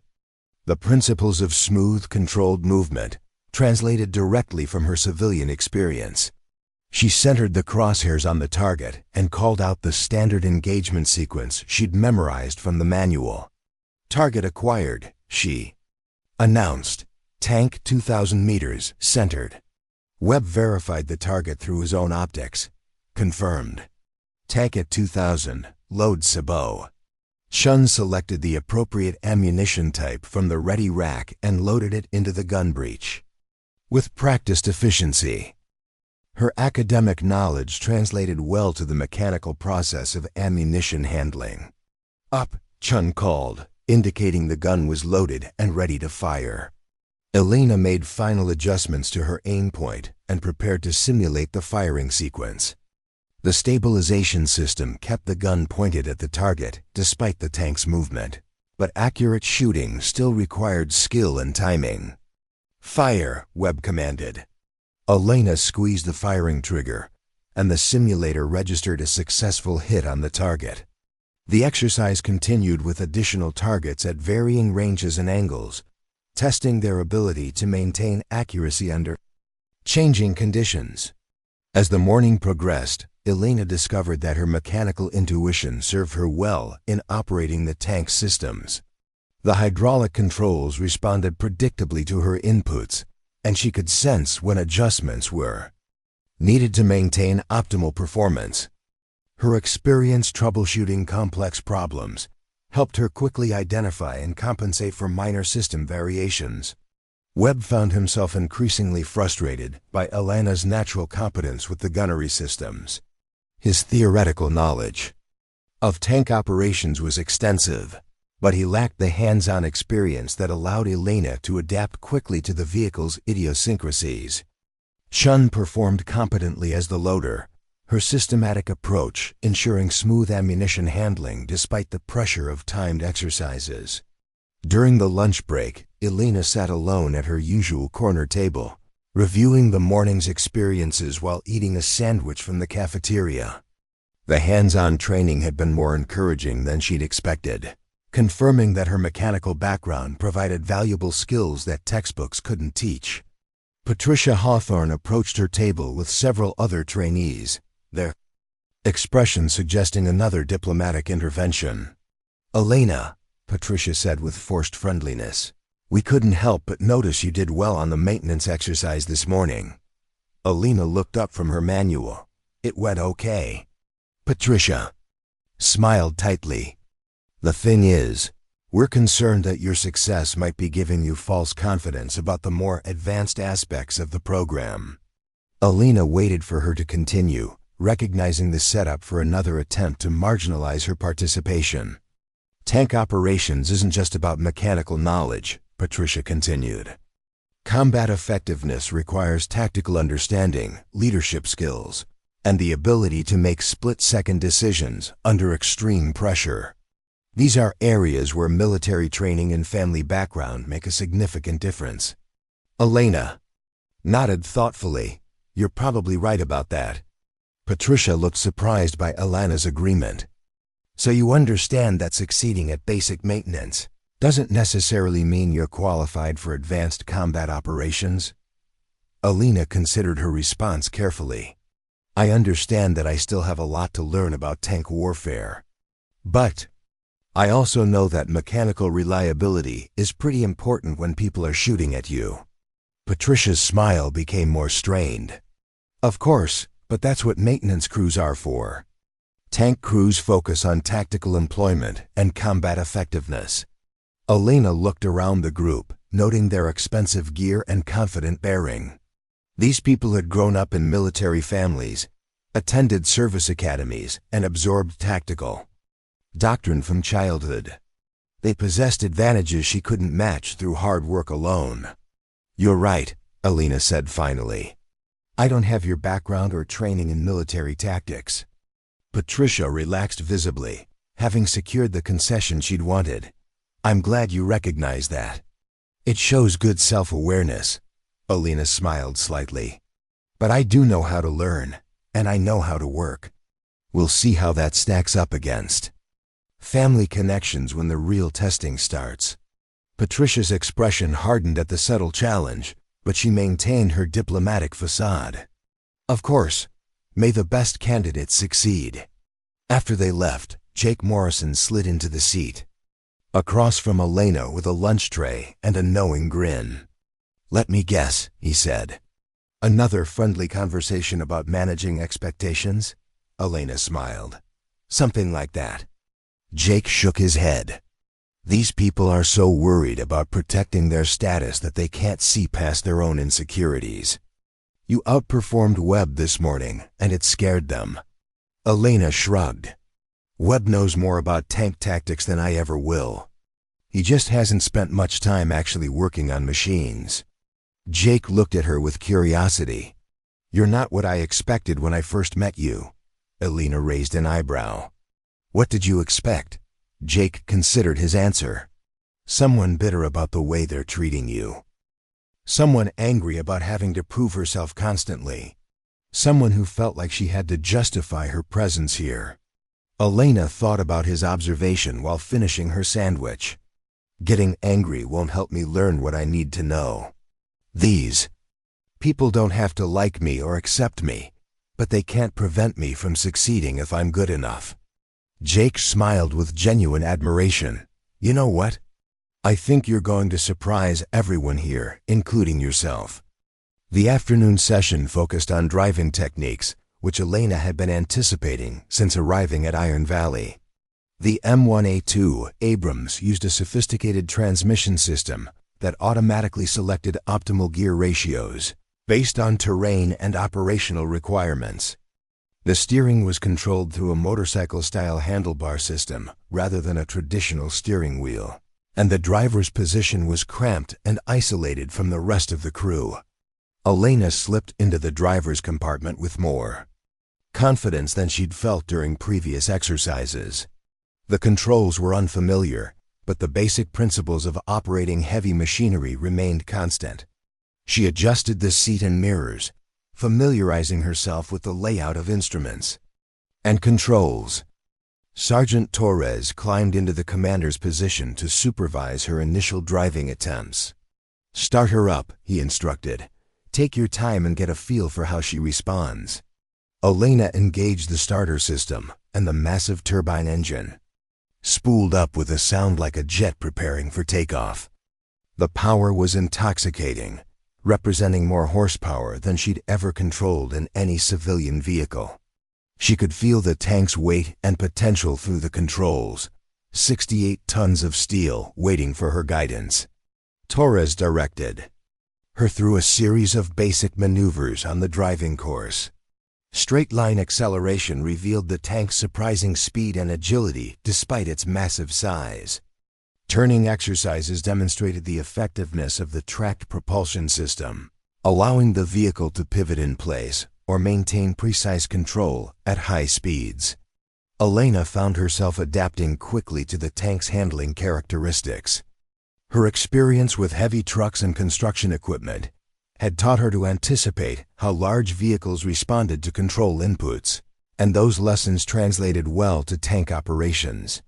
The principles of smooth, controlled movement translated directly from her civilian experience. She centered the crosshairs on the target and called out the standard engagement sequence she'd memorized from the manual. "Target acquired," she announced. "Tank 2,000 meters, centered." Webb verified the target through his own optics. Confirmed. "Tank at 2,000, load sabot." Chun selected the appropriate ammunition type from the ready rack and loaded it into the gun breech. With practiced efficiency, her academic knowledge translated well to the mechanical process of ammunition handling. "Up," Chun called, indicating the gun was loaded and ready to fire. Elena made final adjustments to her aim point and prepared to simulate the firing sequence. The stabilization system kept the gun pointed at the target despite the tank's movement, but accurate shooting still required skill and timing. "Fire," Webb commanded. Elena squeezed the firing trigger, and the simulator registered a successful hit on the target. The exercise continued with additional targets at varying ranges and angles, testing their ability to maintain accuracy under changing conditions. As the morning progressed, Elena discovered that her mechanical intuition served her well in operating the tank systems. The hydraulic controls responded predictably to her inputs, and she could sense when adjustments were needed to maintain optimal performance. Her experience troubleshooting complex problems helped her quickly identify and compensate for minor system variations. Webb found himself increasingly frustrated by Elena's natural competence with the gunnery systems. His theoretical knowledge of tank operations was extensive, but he lacked the hands-on experience that allowed Elena to adapt quickly to the vehicle's idiosyncrasies. Chun performed competently as the loader, her systematic approach ensuring smooth ammunition handling despite the pressure of timed exercises. During the lunch break, Elena sat alone at her usual corner table, reviewing the morning's experiences while eating a sandwich from the cafeteria. The hands-on training had been more encouraging than she'd expected, confirming that her mechanical background provided valuable skills that textbooks couldn't teach. Patricia Hawthorne approached her table with several other trainees, their expression suggesting another diplomatic intervention. "Elena," Patricia said with forced friendliness, "we couldn't help but notice you did well on the maintenance exercise this morning." Elena looked up from her manual. "It went okay." Patricia smiled tightly. "The thing is, we're concerned that your success might be giving you false confidence about the more advanced aspects of the program." Elena waited for her to continue, recognizing the setup for another attempt to marginalize her participation. "Tank operations isn't just about mechanical knowledge," Patricia continued. "Combat effectiveness requires tactical understanding, leadership skills, and the ability to make split-second decisions under extreme pressure. These are areas where military training and family background make a significant difference." Elena nodded thoughtfully. "You're probably right about that." Patricia looked surprised by Elena's agreement. "So you understand that succeeding at basic maintenance doesn't necessarily mean you're qualified for advanced combat operations?" Elena considered her response carefully. "I understand that I still have a lot to learn about tank warfare. But I also know that mechanical reliability is pretty important when people are shooting at you." Patricia's smile became more strained. "Of course, but that's what maintenance crews are for. Tank crews focus on tactical employment and combat effectiveness." Elena looked around the group, noting their expensive gear and confident bearing. These people had grown up in military families, attended service academies, and absorbed tactical doctrine from childhood. They possessed advantages she couldn't match through hard work alone. "You're right," Elena said finally. "I don't have your background or training in military tactics." Patricia relaxed visibly, having secured the concession she'd wanted. I'm glad you recognize that. It shows good self-awareness. Elena smiled slightly. But I do know how to learn, and I know how to work. We'll see how that stacks up against family connections when the real testing starts. Patricia's expression hardened at the subtle challenge, but she maintained her diplomatic facade. Of course, may the best candidates succeed. After they left, Jake Morrison slid into the seat, across from Elena with a lunch tray and a knowing grin. Let me guess, he said. Another friendly conversation about managing expectations? Elena smiled. Something like that. Jake shook his head. These people are so worried about protecting their status that they can't see past their own insecurities. You outperformed Webb this morning, and it scared them. Elena shrugged. Webb knows more about tank tactics than I ever will. He just hasn't spent much time actually working on machines. Jake looked at her with curiosity. You're not what I expected when I first met you. Elena raised an eyebrow. What did you expect? Jake considered his answer. Someone bitter about the way they're treating you. Someone angry about having to prove herself constantly. Someone who felt like she had to justify her presence here. Elena thought about his observation while finishing her sandwich. Getting angry won't help me learn what I need to know. These people don't have to like me or accept me, but they can't prevent me from succeeding if I'm good enough. Jake smiled with genuine admiration. You know what? I think you're going to surprise everyone here, including yourself. The afternoon session focused on driving techniques, which Elena had been anticipating since arriving at Iron Valley. The M1A2 Abrams used a sophisticated transmission system that automatically selected optimal gear ratios based on terrain and operational requirements. The steering was controlled through a motorcycle-style handlebar system rather than a traditional steering wheel, and the driver's position was cramped and isolated from the rest of the crew. Elena slipped into the driver's compartment with more confidence than she'd felt during previous exercises. The controls were unfamiliar, but the basic principles of operating heavy machinery remained constant. She adjusted the seat and mirrors, familiarizing herself with the layout of instruments and controls. Sergeant Torres climbed into the commander's position to supervise her initial driving attempts. Start her up, he instructed. Take your time and get a feel for how she responds. Elena engaged the starter system, and the massive turbine engine spooled up with a sound like a jet preparing for takeoff. The power was intoxicating, representing more horsepower than she'd ever controlled in any civilian vehicle. She could feel the tank's weight and potential through the controls, 68 tons of steel waiting for her guidance. Torres directed her through a series of basic maneuvers on the driving course. Straight-line acceleration revealed the tank's surprising speed and agility despite its massive size. Turning exercises demonstrated the effectiveness of the tracked propulsion system, allowing the vehicle to pivot in place or maintain precise control at high speeds. Elena found herself adapting quickly to the tank's handling characteristics. Her experience with heavy trucks and construction equipment had taught her to anticipate how large vehicles responded to control inputs, and those lessons translated well to tank operations.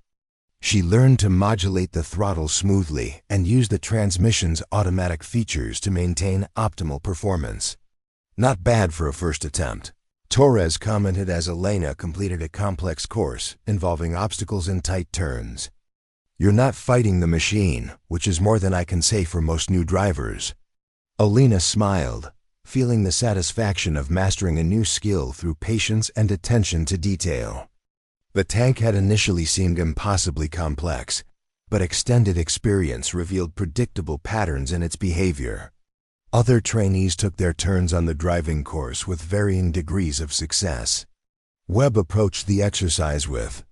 She learned to modulate the throttle smoothly and use the transmission's automatic features to maintain optimal performance. Not bad for a first attempt, Torres commented as Elena completed a complex course involving obstacles and tight turns. You're not fighting the machine, which is more than I can say for most new drivers. Elena smiled, feeling the satisfaction of mastering a new skill through patience and attention to detail. The tank had initially seemed impossibly complex, but extended experience revealed predictable patterns in its behavior. Other trainees took their turns on the driving course with varying degrees of success. Webb approached the exercise with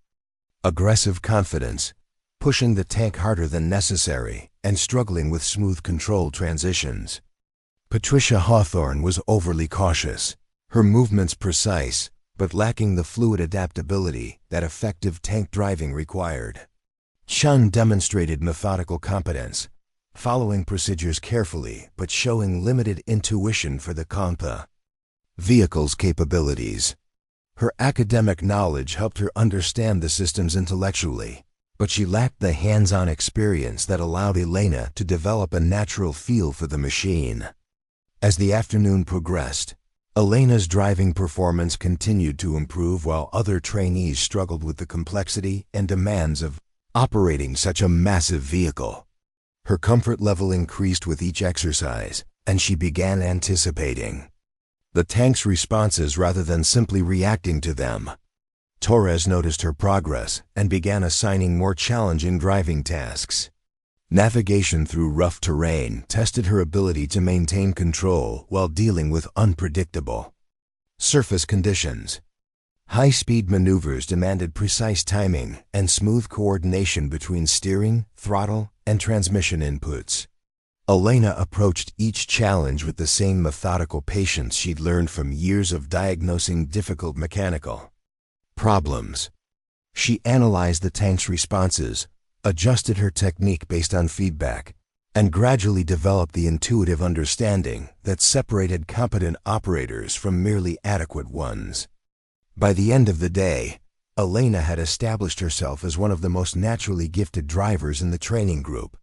aggressive confidence, pushing the tank harder than necessary and struggling with smooth control transitions. Patricia Hawthorne was overly cautious, her movements precise, but lacking the fluid adaptability that effective tank driving required. Chun demonstrated methodical competence, following procedures carefully but showing limited intuition for the compa vehicle's capabilities. Her academic knowledge helped her understand the systems intellectually, but she lacked the hands-on experience that allowed Elena to develop a natural feel for the machine. As the afternoon progressed, Elena's driving performance continued to improve while other trainees struggled with the complexity and demands of operating such a massive vehicle. Her comfort level increased with each exercise, and she began anticipating the tank's responses rather than simply reacting to them. Torres noticed her progress and began assigning more challenging driving tasks. Navigation through rough terrain tested her ability to maintain control while dealing with unpredictable surface conditions. High-speed maneuvers demanded precise timing and smooth coordination between steering, throttle, and transmission inputs. Elena approached each challenge with the same methodical patience she'd learned from years of diagnosing difficult mechanical problems. She analyzed the tank's responses, adjusted her technique based on feedback, and gradually developed the intuitive understanding that separated competent operators from merely adequate ones. By the end of the day, Elena had established herself as one of the most naturally gifted drivers in the training group.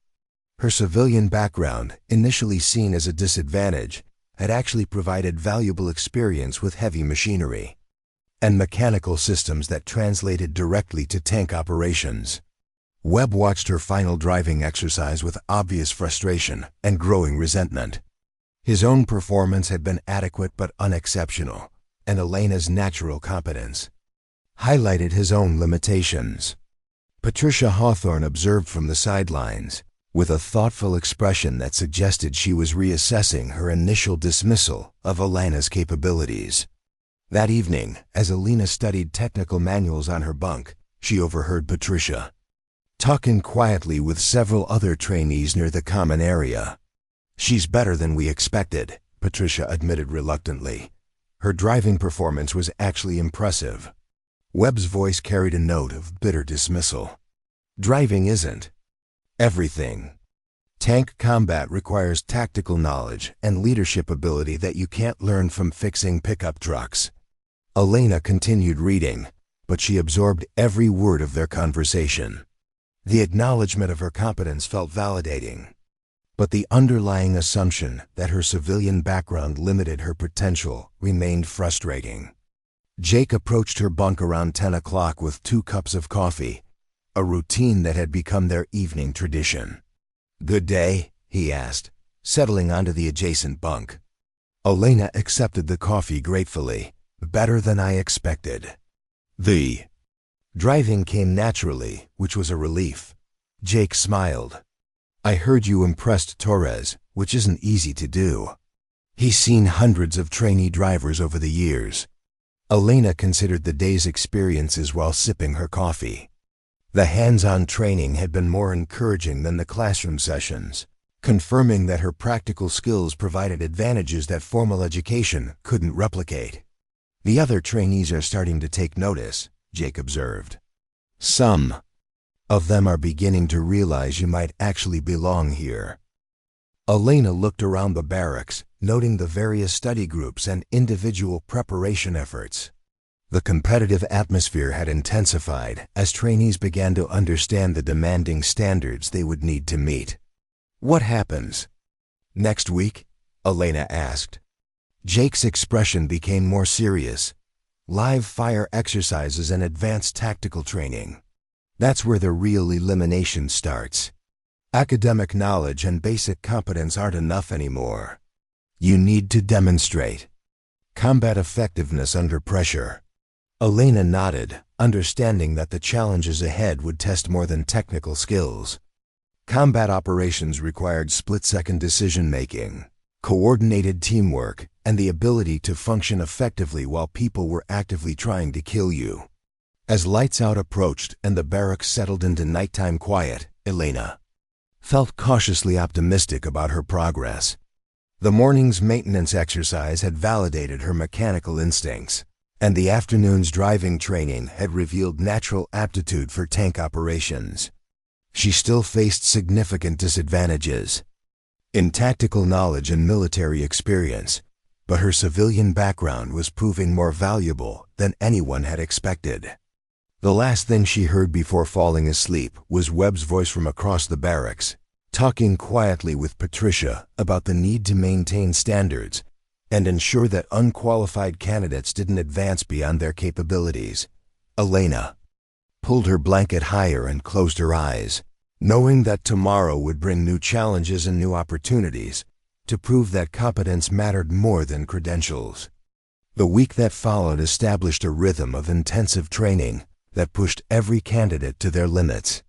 Her civilian background, initially seen as a disadvantage, had actually provided valuable experience with heavy machinery and mechanical systems that translated directly to tank operations. Webb watched her final driving exercise with obvious frustration and growing resentment. His own performance had been adequate but unexceptional, and Elena's natural competence highlighted his own limitations. Patricia Hawthorne observed from the sidelines, with a thoughtful expression that suggested she was reassessing her initial dismissal of Elena's capabilities. That evening, as Elena studied technical manuals on her bunk, she overheard Patricia talking quietly with several other trainees near the common area. "She's better than we expected," Patricia admitted reluctantly. Her driving performance was actually impressive. Webb's voice carried a note of bitter dismissal. "Driving isn't everything. Tank combat requires tactical knowledge and leadership ability that you can't learn from fixing pickup trucks." Elena continued reading, but she absorbed every word of their conversation. The acknowledgement of her competence felt validating, but the underlying assumption that her civilian background limited her potential remained frustrating. Jake approached her bunk around 10 o'clock with 2 cups of coffee, a routine that had become their evening tradition. "Good day?" he asked, settling onto the adjacent bunk. Elena accepted the coffee gratefully. "Better than I expected." The driving came naturally, which was a relief. Jake smiled. "I heard you impressed Torres, which isn't easy to do. He's seen hundreds of trainee drivers over the years." Elena considered the day's experiences while sipping her coffee. The hands-on training had been more encouraging than the classroom sessions, confirming that her practical skills provided advantages that formal education couldn't replicate. "The other trainees are starting to take notice," Jake observed. "Some of them are beginning to realize you might actually belong here." Elena looked around the barracks, noting the various study groups and individual preparation efforts. The competitive atmosphere had intensified as trainees began to understand the demanding standards they would need to meet. "What happens next week?" Elena asked. Jake's expression became more serious. "Live fire exercises and advanced tactical training. That's where the real elimination starts. Academic knowledge and basic competence aren't enough anymore. You need to demonstrate combat effectiveness under pressure." Elena nodded, understanding that the challenges ahead would test more than technical skills. Combat operations required split-second decision-making, coordinated teamwork, and the ability to function effectively while people were actively trying to kill you. As lights out approached and the barracks settled into nighttime quiet, Elena felt cautiously optimistic about her progress. The morning's maintenance exercise had validated her mechanical instincts, and the afternoon's driving training had revealed natural aptitude for tank operations. She still faced significant disadvantages in tactical knowledge and military experience, but her civilian background was proving more valuable than anyone had expected. The last thing she heard before falling asleep was Webb's voice from across the barracks, talking quietly with Patricia about the need to maintain standards and ensure that unqualified candidates didn't advance beyond their capabilities. Elena pulled her blanket higher and closed her eyes, knowing that tomorrow would bring new challenges and new opportunities to prove that competence mattered more than credentials. The week that followed established a rhythm of intensive training that pushed every candidate to their limits.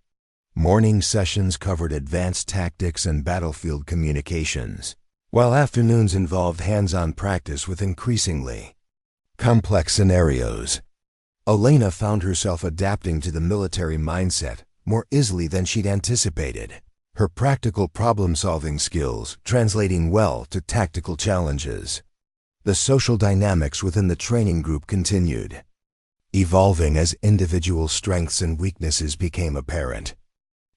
Morning sessions covered advanced tactics and battlefield communications, while afternoons involved hands-on practice with increasingly complex scenarios. Elena found herself adapting to the military mindset more easily than she'd anticipated, her practical problem-solving skills translating well to tactical challenges. The social dynamics within the training group continued, evolving as individual strengths and weaknesses became apparent.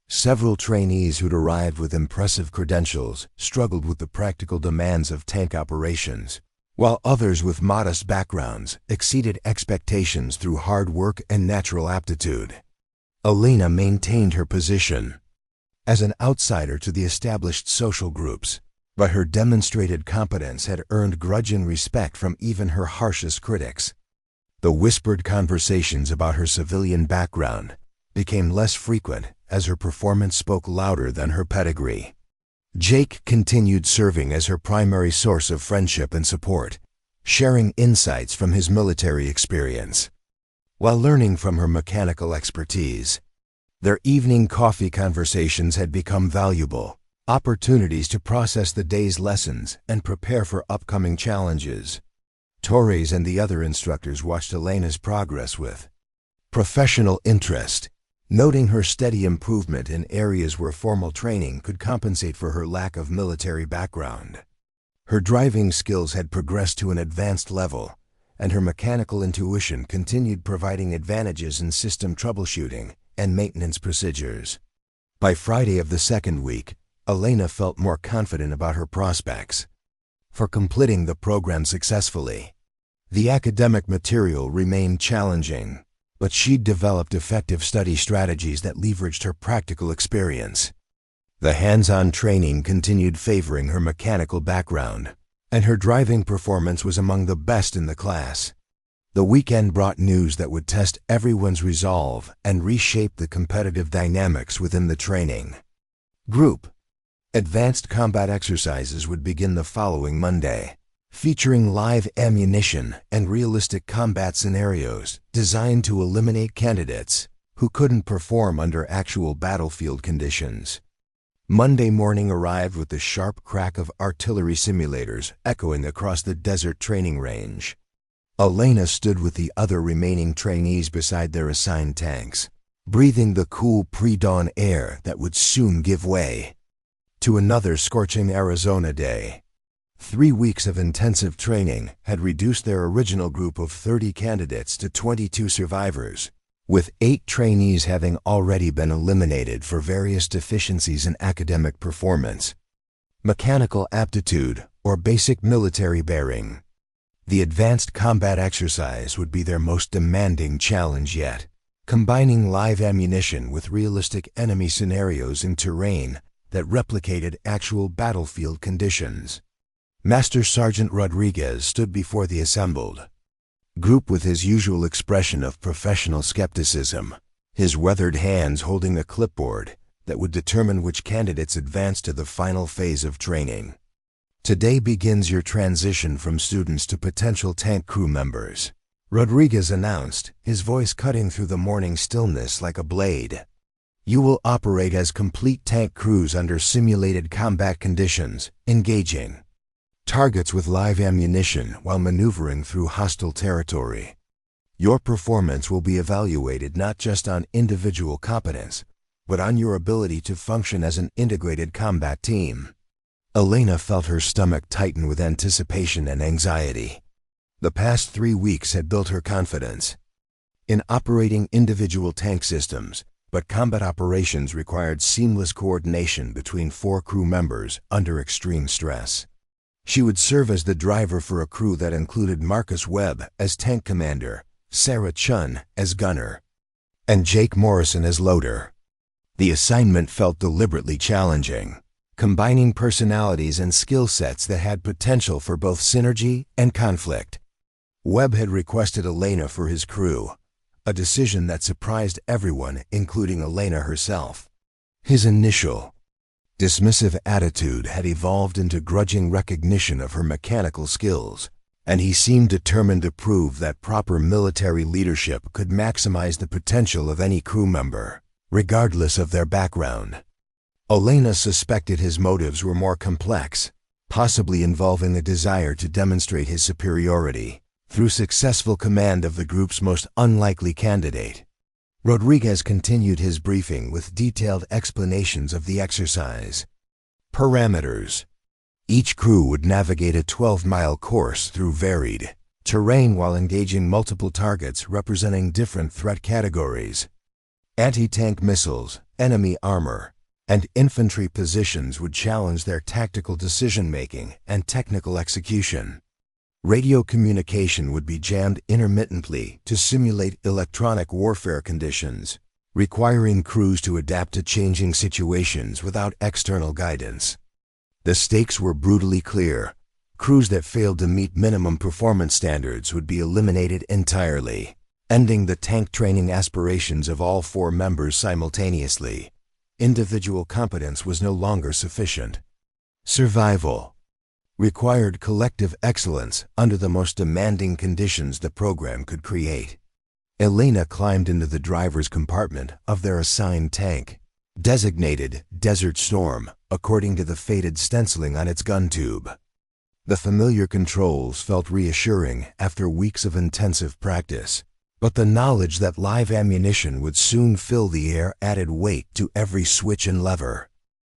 Several trainees who'd arrived with impressive credentials struggled with the practical demands of tank operations, while others with modest backgrounds exceeded expectations through hard work and natural aptitude. Elena maintained her position as an outsider to the established social groups, but her demonstrated competence had earned grudging respect from even her harshest critics. The whispered conversations about her civilian background became less frequent as her performance spoke louder than her pedigree. Jake continued serving as her primary source of friendship and support, sharing insights from his military experience, while learning from her mechanical expertise. Their evening coffee conversations had become valuable opportunities to process the day's lessons and prepare for upcoming challenges. Torres and the other instructors watched Elena's progress with professional interest, noting her steady improvement in areas where formal training could compensate for her lack of military background. Her driving skills had progressed to an advanced level, and her mechanical intuition continued providing advantages in system troubleshooting and maintenance procedures. By Friday of the second week, Elena felt more confident about her prospects for completing the program successfully. The academic material remained challenging, but she'd developed effective study strategies that leveraged her practical experience. The hands-on training continued favoring her mechanical background, and her driving performance was among the best in the class. The weekend brought news that would test everyone's resolve and reshape the competitive dynamics within the training group. Advanced combat exercises would begin the following Monday, featuring live ammunition and realistic combat scenarios designed to eliminate candidates who couldn't perform under actual battlefield conditions. Monday morning arrived with the sharp crack of artillery simulators echoing across the desert training range. Elena stood with the other remaining trainees beside their assigned tanks, breathing the cool pre-dawn air that would soon give way to another scorching Arizona day. 3 weeks of intensive training had reduced their original group of 30 candidates to 22 survivors, with 8 trainees having already been eliminated for various deficiencies in academic performance, mechanical aptitude, or basic military bearing. The advanced combat exercise would be their most demanding challenge yet, combining live ammunition with realistic enemy scenarios in terrain that replicated actual battlefield conditions. Master Sergeant Rodriguez stood before the assembled group with his usual expression of professional skepticism, his weathered hands holding a clipboard that would determine which candidates advanced to the final phase of training. Today begins your transition from students to potential tank crew members, Rodriguez announced, his voice cutting through the morning stillness like a blade. You will operate as complete tank crews under simulated combat conditions, engaging targets with live ammunition while maneuvering through hostile territory. Your performance will be evaluated not just on individual competence, but on your ability to function as an integrated combat team. Elena felt her stomach tighten with anticipation and anxiety. The past 3 weeks had built her confidence in operating individual tank systems but combat operations required seamless coordination between 4 crew members under extreme stress. She would serve as the driver for a crew that included Marcus Webb as tank commander, Sarah Chun as gunner, and Jake Morrison as loader. The assignment felt deliberately challenging, combining personalities and skill sets that had potential for both synergy and conflict. Webb had requested Elena for his crew, a decision that surprised everyone, including Elena herself. His initial, dismissive attitude had evolved into grudging recognition of her mechanical skills, and he seemed determined to prove that proper military leadership could maximize the potential of any crew member, regardless of their background. Elena suspected his motives were more complex, possibly involving a desire to demonstrate his superiority through successful command of the group's most unlikely candidate. Rodriguez continued his briefing with detailed explanations of the exercise. Parameters. Each crew would navigate a 12-mile course through varied terrain while engaging multiple targets representing different threat categories. Anti-tank missiles, enemy armor, and infantry positions would challenge their tactical decision-making and technical execution. Radio communication would be jammed intermittently to simulate electronic warfare conditions, requiring crews to adapt to changing situations without external guidance. The stakes were brutally clear. Crews that failed to meet minimum performance standards would be eliminated entirely, ending the tank training aspirations of all 4 members simultaneously. Individual competence was no longer sufficient. Survival required collective excellence under the most demanding conditions the program could create. Elena climbed into the driver's compartment of their assigned tank, designated Desert Storm, according to the faded stenciling on its gun tube. The familiar controls felt reassuring after weeks of intensive practice, but the knowledge that live ammunition would soon fill the air added weight to every switch and lever.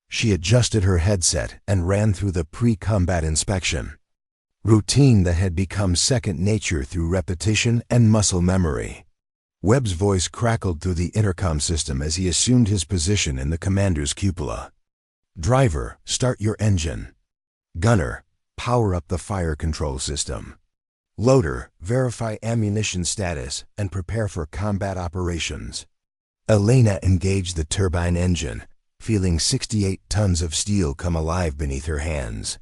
She adjusted her headset and ran through the pre-combat inspection, routine that had become second nature through repetition and muscle memory. Webb's voice crackled through the intercom system as he assumed his position in the commander's cupola. Driver, start your engine. Gunner, power up the fire control system. Loader, verify ammunition status and prepare for combat operations. Elena engaged the turbine engine, feeling 68 tons of steel come alive beneath her hands.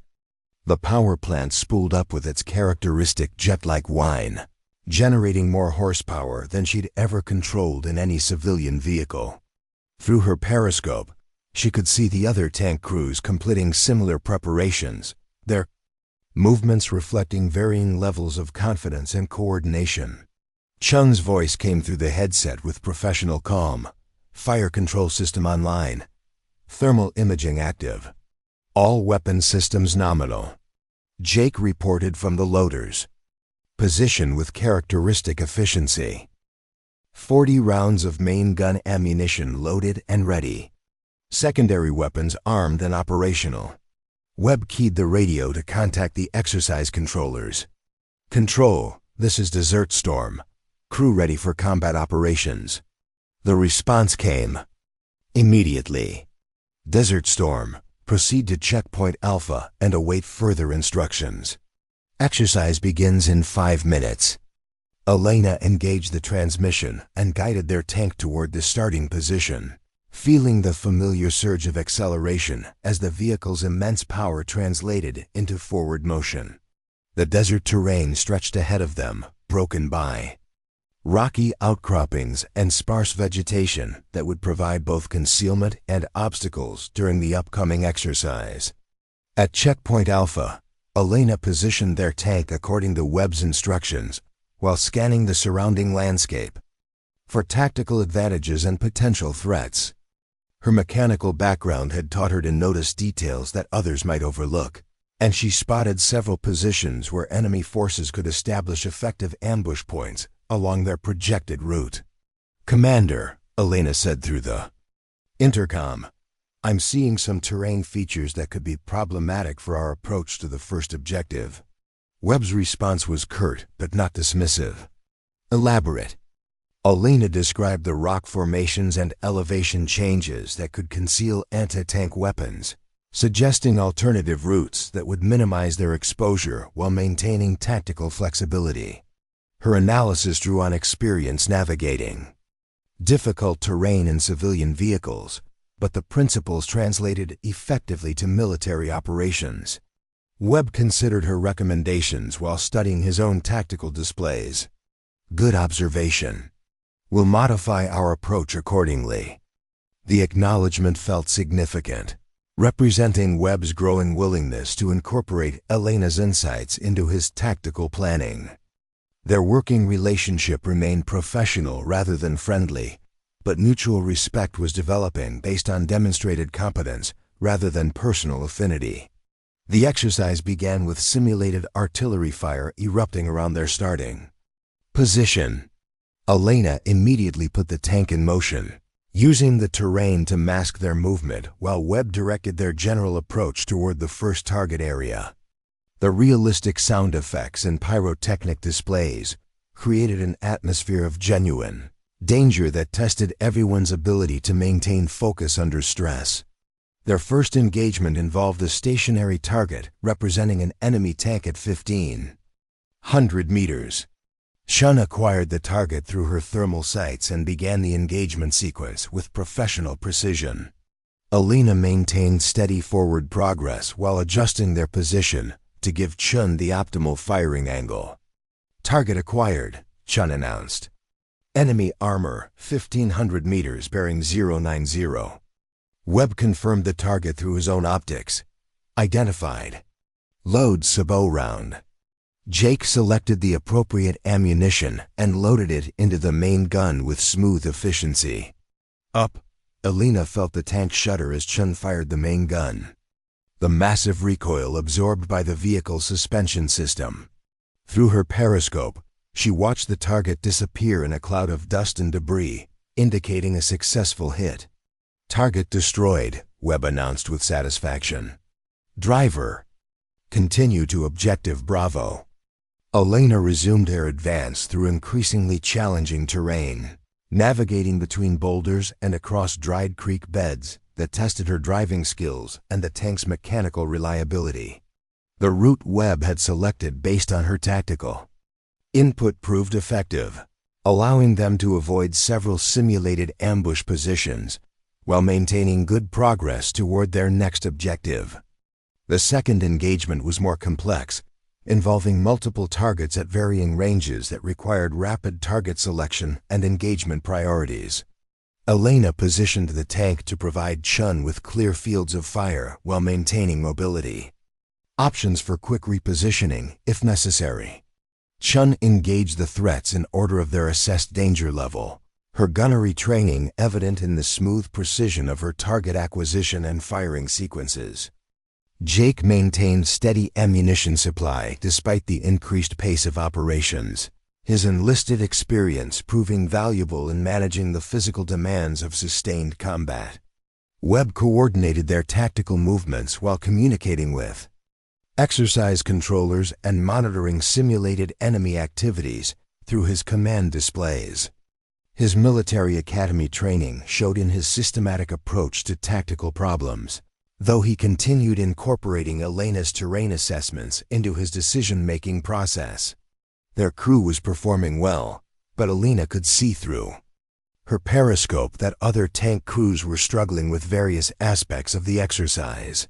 The power plant spooled up with its characteristic jet-like whine, generating more horsepower than she'd ever controlled in any civilian vehicle. Through her periscope, she could see the other tank crews completing similar preparations, their movements reflecting varying levels of confidence and coordination. Chun's voice came through the headset with professional calm. Fire control system online. Thermal imaging active. All weapon systems nominal. Jake reported from the loaders. Position with characteristic efficiency. 40 rounds of main gun ammunition loaded and ready. Secondary weapons armed and operational. Webb keyed the radio to contact the exercise controllers. Control, this is Desert Storm. Crew ready for combat operations. The response came immediately. Desert Storm, proceed to checkpoint Alpha and await further instructions. Exercise begins in 5 minutes. Elena engaged the transmission and guided their tank toward the starting position, feeling the familiar surge of acceleration as the vehicle's immense power translated into forward motion. The desert terrain stretched ahead of them, broken by rocky outcroppings and sparse vegetation that would provide both concealment and obstacles during the upcoming exercise. At Checkpoint Alpha, Elena positioned their tank according to Webb's instructions while scanning the surrounding landscape for tactical advantages and potential threats. Her mechanical background had taught her to notice details that others might overlook, and she spotted several positions where enemy forces could establish effective ambush points along their projected route. Commander, Elena said through the intercom, I'm seeing some terrain features that could be problematic for our approach to the first objective. Webb's response was curt but not dismissive. Elaborate. Elena described the rock formations and elevation changes that could conceal anti-tank weapons, suggesting alternative routes that would minimize their exposure while maintaining tactical flexibility. Her analysis drew on experience navigating difficult terrain in civilian vehicles, but the principles translated effectively to military operations. Webb considered her recommendations while studying his own tactical displays. Good observation. We'll modify our approach accordingly. The acknowledgement felt significant, representing Webb's growing willingness to incorporate Elena's insights into his tactical planning. Their working relationship remained professional rather than friendly, but mutual respect was developing based on demonstrated competence rather than personal affinity. The exercise began with simulated artillery fire erupting around their starting position. Elena immediately put the tank in motion, using the terrain to mask their movement while Webb directed their general approach toward the first target area. The realistic sound effects and pyrotechnic displays created an atmosphere of genuine danger that tested everyone's ability to maintain focus under stress. Their first engagement involved a stationary target representing an enemy tank at 1,500 meters. Chun acquired the target through her thermal sights and began the engagement sequence with professional precision. Elena maintained steady forward progress while adjusting their position to give Chun the optimal firing angle. Target acquired, Chun announced. Enemy armor, 1,500 meters, bearing 090. Webb confirmed the target through his own optics. Identified. Load sabot round. Jake selected the appropriate ammunition and loaded it into the main gun with smooth efficiency. Up, Elena felt the tank shudder as Chun fired the main gun. The massive recoil absorbed by the vehicle's suspension system. Through her periscope, she watched the target disappear in a cloud of dust and debris, indicating a successful hit. Target destroyed, Webb announced with satisfaction. Driver, continue to objective Bravo. Elena resumed their advance through increasingly challenging terrain, navigating between boulders and across dried creek beds that tested her driving skills and the tank's mechanical reliability. The route Webb had selected based on her tactical input proved effective, allowing them to avoid several simulated ambush positions while maintaining good progress toward their next objective. The second engagement was more complex, involving multiple targets at varying ranges that required rapid target selection and engagement priorities. Elena positioned the tank to provide Chun with clear fields of fire while maintaining mobility. Options for quick repositioning, if necessary. Chun engaged the threats in order of their assessed danger level, her gunnery training evident in the smooth precision of her target acquisition and firing sequences. Jake maintained steady ammunition supply despite the increased pace of operations, his enlisted experience proving valuable in managing the physical demands of sustained combat. Webb coordinated their tactical movements while communicating with exercise controllers and monitoring simulated enemy activities through his command displays. His military academy training showed in his systematic approach to tactical problems, though he continued incorporating Elena's terrain assessments into his decision-making process. Their crew was performing well, but Elena could see through her periscope that other tank crews were struggling with various aspects of the exercise.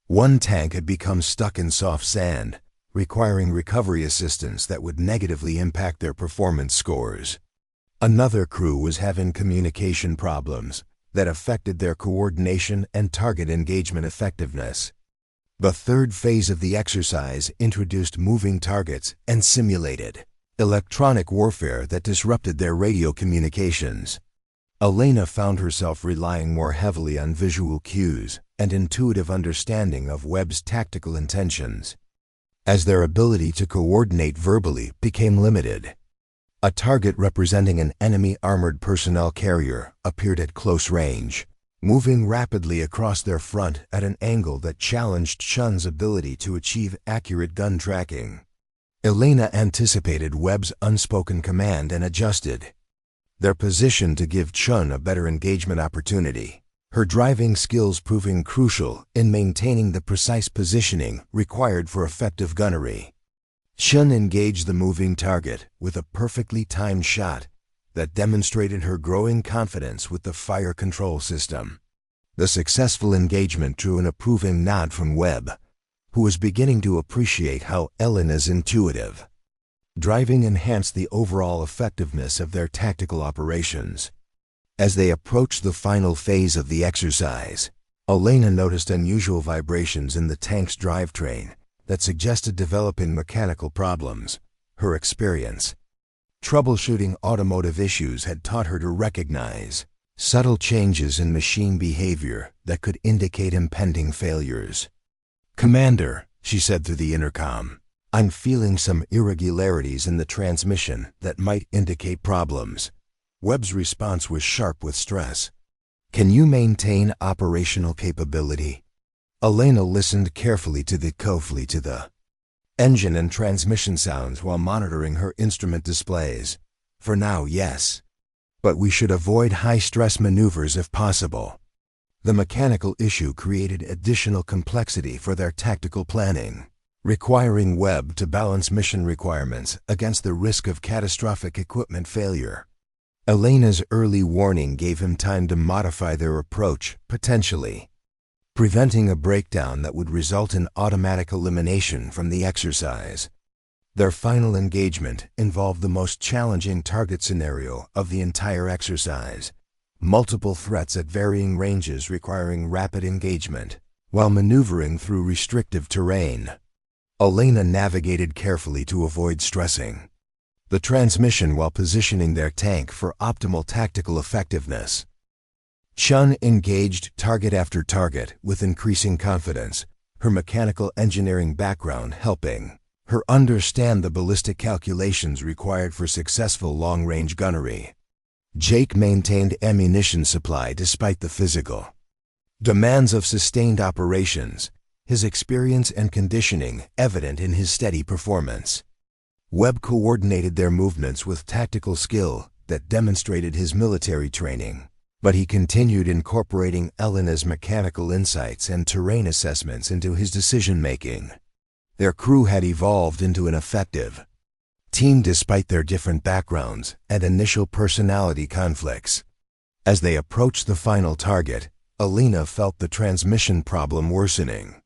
One tank had become stuck in soft sand, requiring recovery assistance that would negatively impact their performance scores. Another crew was having communication problems that affected their coordination and target engagement effectiveness. The third phase of the exercise introduced moving targets and simulated electronic warfare that disrupted their radio communications. Elena found herself relying more heavily on visual cues and intuitive understanding of Webb's tactical intentions, as their ability to coordinate verbally became limited. A target representing an enemy armored personnel carrier appeared at close range, moving rapidly across their front at an angle that challenged Chun's ability to achieve accurate gun tracking. Elena anticipated Webb's unspoken command and adjusted. their position to give Chun a better engagement opportunity, her driving skills proving crucial in maintaining the precise positioning required for effective gunnery. Chun engaged the moving target with a perfectly timed shot that demonstrated her growing confidence with the fire control system. The successful engagement drew an approving nod from Webb, who was beginning to appreciate how Elena's intuitive driving enhanced the overall effectiveness of their tactical operations. As they approached the final phase of the exercise, Elena noticed unusual vibrations in the tank's drivetrain that suggested developing mechanical problems. Her experience troubleshooting automotive issues had taught her to recognize subtle changes in machine behavior that could indicate impending failures. "Commander," she said through the intercom, "I'm feeling some irregularities in the transmission that might indicate problems." Webb's response was sharp with stress. "Can you maintain operational capability?" Elena listened carefully to the engine and transmission sounds while monitoring her instrument displays. "For now, yes. But we should avoid high-stress maneuvers if possible." The mechanical issue created additional complexity for their tactical planning, requiring Webb to balance mission requirements against the risk of catastrophic equipment failure. Elena's early warning gave him time to modify their approach, potentially preventing a breakdown that would result in automatic elimination from the exercise. Their final engagement involved the most challenging target scenario of the entire exercise: multiple threats at varying ranges requiring rapid engagement, while maneuvering through restrictive terrain. Elena navigated carefully to avoid stressing the transmission while positioning their tank for optimal tactical effectiveness. Chun engaged target after target with increasing confidence, her mechanical engineering background helping her understand the ballistic calculations required for successful long-range gunnery. Jake maintained ammunition supply despite the physical demands of sustained operations, his experience and conditioning evident in his steady performance. Webb coordinated their movements with tactical skill that demonstrated his military training, but he continued incorporating Elena's mechanical insights and terrain assessments into his decision-making. Their crew had evolved into an effective team despite their different backgrounds and initial personality conflicts. As they approached the final target, Elena felt the transmission problem worsening.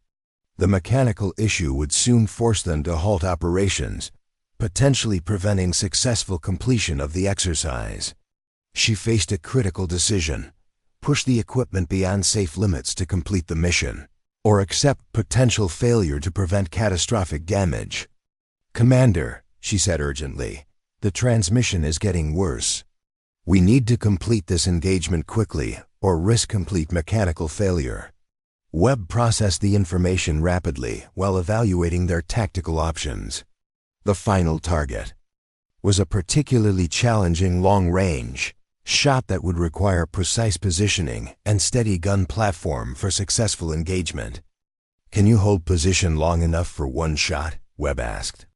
The mechanical issue would soon force them to halt operations, potentially preventing successful completion of the exercise. She faced a critical decision: push the equipment beyond safe limits to complete the mission, or accept potential failure to prevent catastrophic damage. "Commander," she said urgently, "the transmission is getting worse. We need to complete this engagement quickly or risk complete mechanical failure." Webb processed the information rapidly while evaluating their tactical options. The final target was a particularly challenging long-range shot that would require precise positioning and steady gun platform for successful engagement. "Can you hold position long enough for one shot?" Webb asked.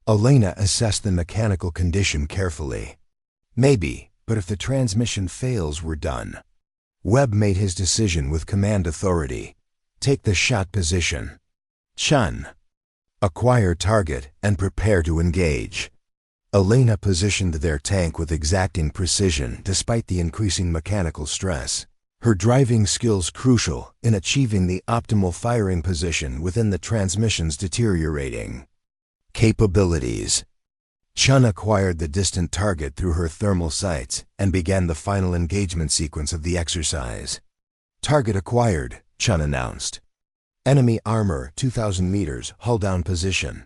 Elena assessed the mechanical condition carefully. "Maybe, but if the transmission fails, we're done." Webb made his decision with command authority. "Take the shot position. Chun, acquire target and prepare to engage." Elena positioned their tank with exacting precision despite the increasing mechanical stress, her driving skills crucial in achieving the optimal firing position within the transmission's deteriorating capabilities. Chun acquired the distant target through her thermal sights and began the final engagement sequence of the exercise. "Target acquired," Chun announced. "Enemy armor 2,000 meters, hull down position."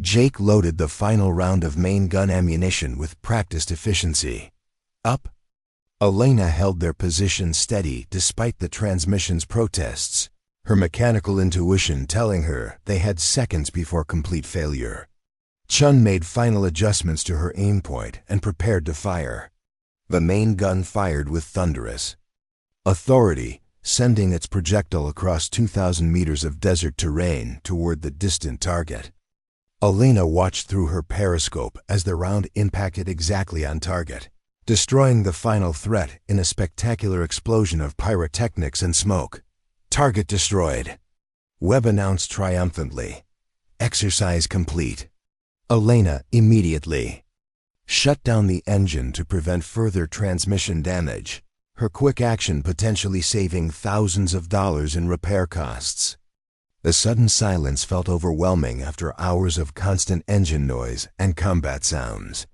Jake loaded the final round of main gun ammunition with practiced efficiency. "Up." Elena held their position steady despite the transmission's protests, her mechanical intuition telling her they had seconds before complete failure. Chun made final adjustments to her aim point and prepared to fire. The main gun fired with thunderous authority, sending its projectile across 2,000 meters of desert terrain toward the distant target. Elena watched through her periscope as the round impacted exactly on target, destroying the final threat in a spectacular explosion of pyrotechnics and smoke. "Target destroyed," Webb announced triumphantly. "Exercise complete." Elena immediately shut down the engine to prevent further transmission damage, her quick action potentially saving thousands of dollars in repair costs. The sudden silence felt overwhelming after hours of constant engine noise and combat sounds.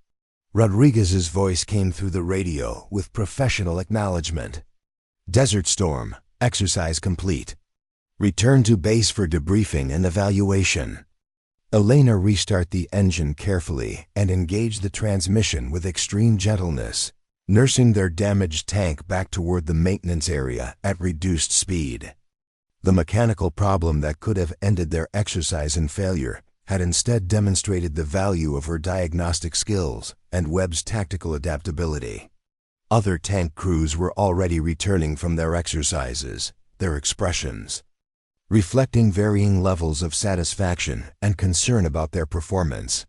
Rodriguez's voice came through the radio with professional acknowledgement. "Desert Storm, exercise complete. Return to base for debriefing and evaluation." Elena restarted the engine carefully and engaged the transmission with extreme gentleness, nursing their damaged tank back toward the maintenance area at reduced speed. The mechanical problem that could have ended their exercise in failure had instead demonstrated the value of her diagnostic skills and Webb's tactical adaptability. Other tank crews were already returning from their exercises, their expressions reflecting varying levels of satisfaction and concern about their performance.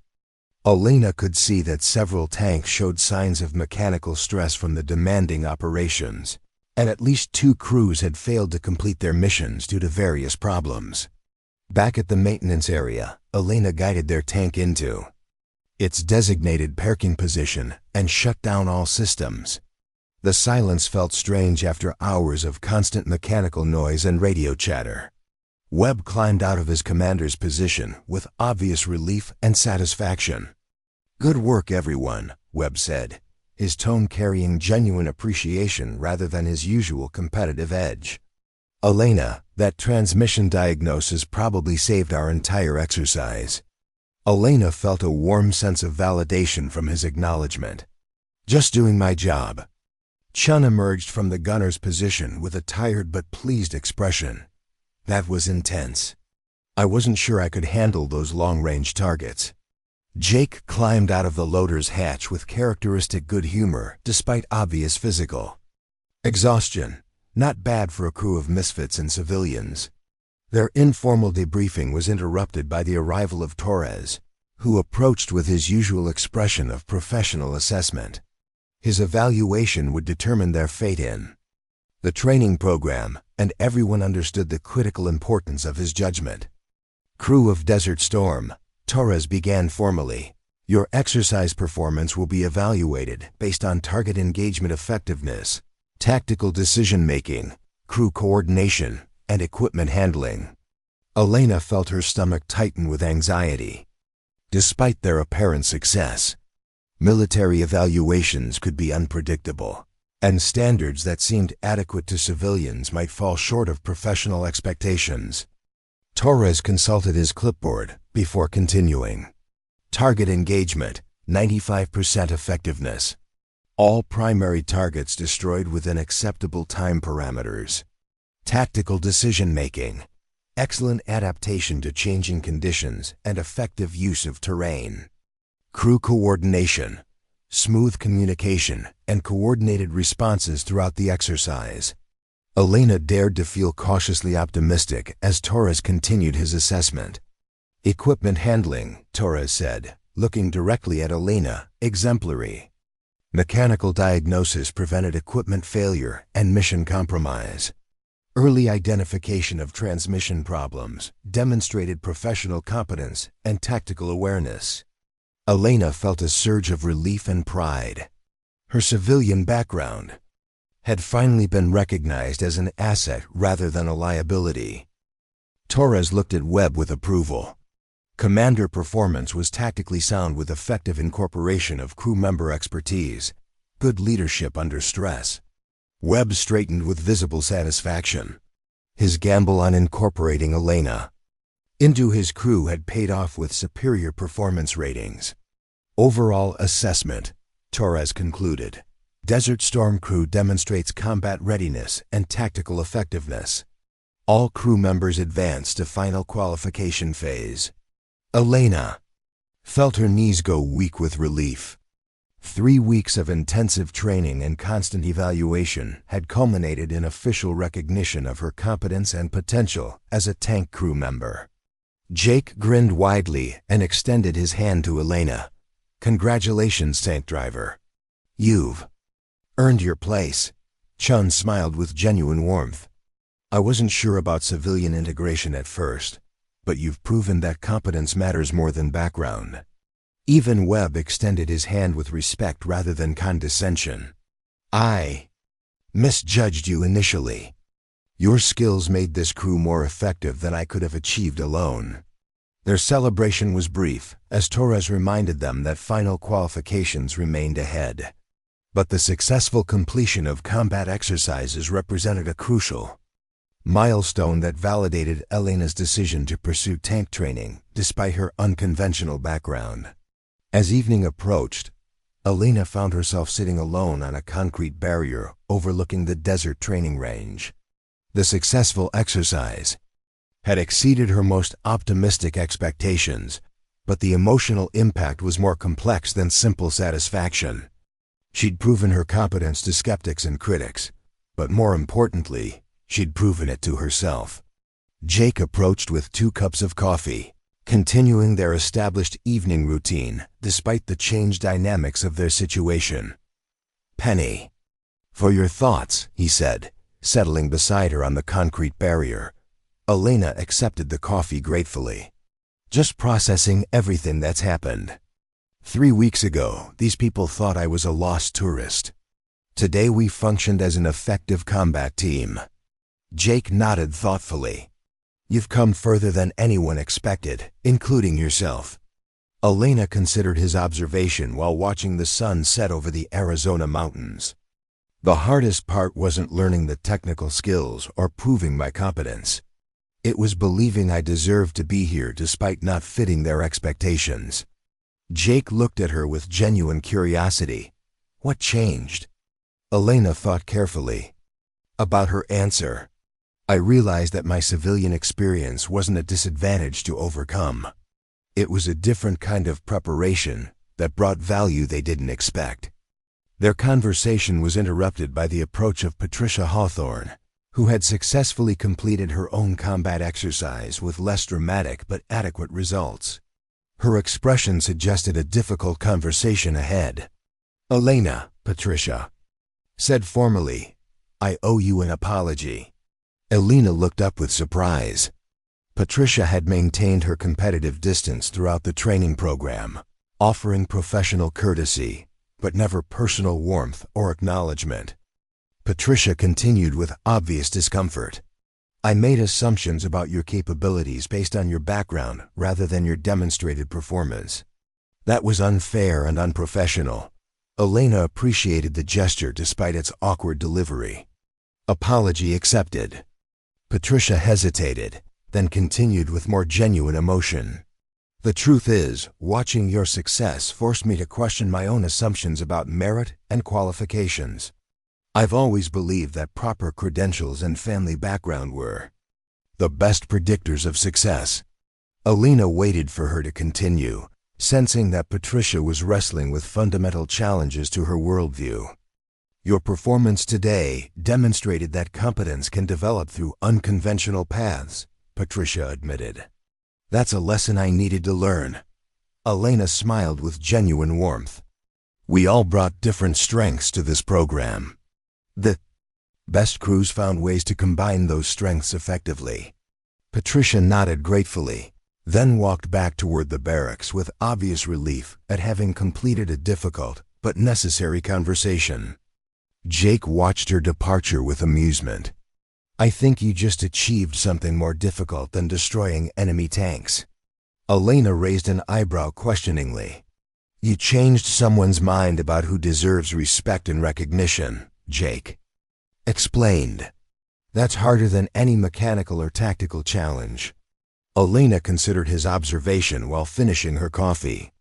Elena could see that several tanks showed signs of mechanical stress from the demanding operations, and at least 2 crews had failed to complete their missions due to various problems. Back at the maintenance area, Elena guided their tank into its designated parking position and shut down all systems. The silence felt strange after hours of constant mechanical noise and radio chatter. Webb climbed out of his commander's position with obvious relief and satisfaction. "Good work, everyone," Webb said, his tone carrying genuine appreciation rather than his usual competitive edge. "Elena, that transmission diagnosis probably saved our entire exercise." Elena felt a warm sense of validation from his acknowledgement. "Just doing my job." Chun emerged from the gunner's position with a tired but pleased expression. "That was intense. I wasn't sure I could handle those long-range targets." Jake climbed out of the loader's hatch with characteristic good humor despite obvious physical exhaustion. Not bad for a crew of misfits and civilians. Their informal debriefing was interrupted by the arrival of Torres, who approached with his usual expression of professional assessment. His evaluation would determine their fate in the training program, and everyone understood the critical importance of his judgment. "Crew of Desert Storm," Torres began formally, "your exercise performance will be evaluated based on target engagement effectiveness, tactical decision-making, crew coordination, and equipment handling." Elena felt her stomach tighten with anxiety. Despite their apparent success, military evaluations could be unpredictable, and standards that seemed adequate to civilians might fall short of professional expectations. Torres consulted his clipboard before continuing. "Target engagement, 95% effectiveness. All primary targets destroyed within acceptable time parameters. Tactical decision-making, excellent adaptation to changing conditions and effective use of terrain. Crew coordination, smooth communication, and coordinated responses throughout the exercise." Elena dared to feel cautiously optimistic as Torres continued his assessment. "Equipment handling," Torres said, looking directly at Elena, "exemplary. Mechanical diagnosis prevented equipment failure and mission compromise. Early identification of transmission problems demonstrated professional competence and tactical awareness." Elena felt a surge of relief and pride. Her civilian background had finally been recognized as an asset rather than a liability. Torres looked at Webb with approval. Commander performance was tactically sound with effective incorporation of crew member expertise, good leadership under stress. Webb straightened with visible satisfaction. His gamble on incorporating Elena into his crew had paid off with superior performance ratings. "Overall assessment," Torres concluded. "Desert Storm crew demonstrates combat readiness and tactical effectiveness. All crew members advance to final qualification phase." Elena felt her knees go weak with relief. 3 weeks of intensive training and constant evaluation had culminated in official recognition of her competence and potential as a tank crew member. Jake grinned widely and extended his hand to Elena. "Congratulations, tank driver. You've Earned your place. Chun smiled with genuine warmth. I wasn't sure about civilian integration at first, but you've proven that competence matters more than background. Even Webb extended his hand with respect rather than condescension. I misjudged you initially. Your skills made this crew more effective than I could have achieved alone. Their celebration was brief, as Torres reminded them that final qualifications remained ahead. But the successful completion of combat exercises represented a crucial milestone that validated Elena's decision to pursue tank training, despite her unconventional background. As evening approached, Elena found herself sitting alone on a concrete barrier overlooking the desert training range. The successful exercise had exceeded her most optimistic expectations, but the emotional impact was more complex than simple satisfaction. She'd proven her competence to skeptics and critics, but more importantly, she'd proven it to herself. Jake approached with 2 cups of coffee, continuing their established evening routine despite the changed dynamics of their situation. "Penny, for your thoughts," he said, settling beside her on the concrete barrier. Elena accepted the coffee gratefully. "Just processing everything that's happened. 3 weeks ago, these people thought I was a lost tourist. Today we functioned as an effective combat team." Jake nodded thoughtfully. "You've come further than anyone expected, including yourself." Elena considered his observation while watching the sun set over the Arizona mountains. "The hardest part wasn't learning the technical skills or proving my competence. It was believing I deserved to be here despite not fitting their expectations." Jake looked at her with genuine curiosity. "What changed?" Elena thought carefully about her answer. "I realized that my civilian experience wasn't a disadvantage to overcome. It was a different kind of preparation that brought value they didn't expect." Their conversation was interrupted by the approach of Patricia Hawthorne, who had successfully completed her own combat exercise with less dramatic but adequate results. Her expression suggested a difficult conversation ahead. "Elena," Patricia said formally, "I owe you an apology." Elena looked up with surprise. Patricia had maintained her competitive distance throughout the training program, offering professional courtesy, but never personal warmth or acknowledgement. Patricia continued with obvious discomfort. "I made assumptions about your capabilities based on your background rather than your demonstrated performance. That was unfair and unprofessional." Elena appreciated the gesture despite its awkward delivery. "Apology accepted." Patricia hesitated, then continued with more genuine emotion. "The truth is, watching your success forced me to question my own assumptions about merit and qualifications. I've always believed that proper credentials and family background were the best predictors of success." Elena waited for her to continue, sensing that Patricia was wrestling with fundamental challenges to her worldview. "Your performance today demonstrated that competence can develop through unconventional paths," Patricia admitted. "That's a lesson I needed to learn." Elena smiled with genuine warmth. "We all brought different strengths to this program. The best crews found ways to combine those strengths effectively." Patricia nodded gratefully, then walked back toward the barracks with obvious relief at having completed a difficult but necessary conversation. Jake watched her departure with amusement. "I think you just achieved something more difficult than destroying enemy tanks." Elena raised an eyebrow questioningly. "You changed someone's mind about who deserves respect and recognition," Jake explained. "That's harder than any mechanical or tactical challenge." Elena considered his observation while finishing her coffee.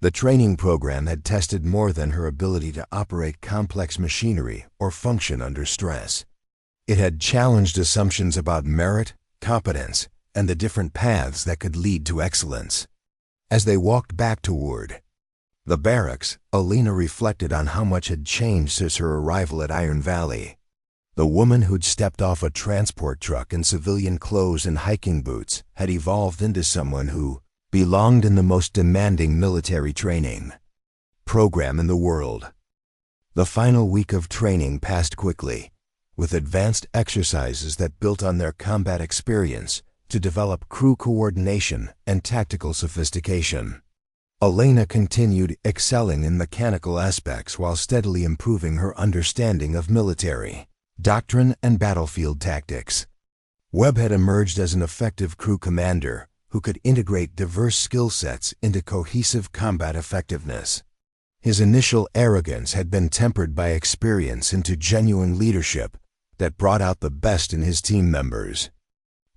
The training program had tested more than her ability to operate complex machinery or function under stress. It had challenged assumptions about merit, competence, and the different paths that could lead to excellence. As they walked back toward the barracks, Elena reflected on how much had changed since her arrival at Iron Valley. The woman who'd stepped off a transport truck in civilian clothes and hiking boots had evolved into someone who belonged in the most demanding military training program in the world. The final week of training passed quickly, with advanced exercises that built on their combat experience to develop crew coordination and tactical sophistication. Elena continued excelling in mechanical aspects while steadily improving her understanding of military doctrine and battlefield tactics. Webb had emerged as an effective crew commander who could integrate diverse skill sets into cohesive combat effectiveness. His initial arrogance had been tempered by experience into genuine leadership that brought out the best in his team members.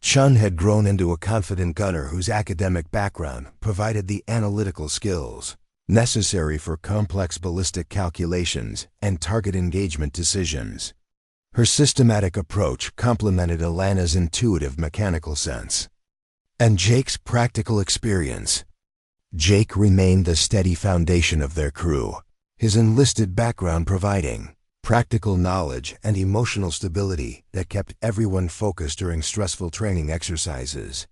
Chun had grown into a confident gunner whose academic background provided the analytical skills necessary for complex ballistic calculations and target engagement decisions. Her systematic approach complemented Elena's intuitive mechanical sense and Jake's practical experience. Jake remained the steady foundation of their crew, his enlisted background providing practical knowledge and emotional stability that kept everyone focused during stressful training exercises.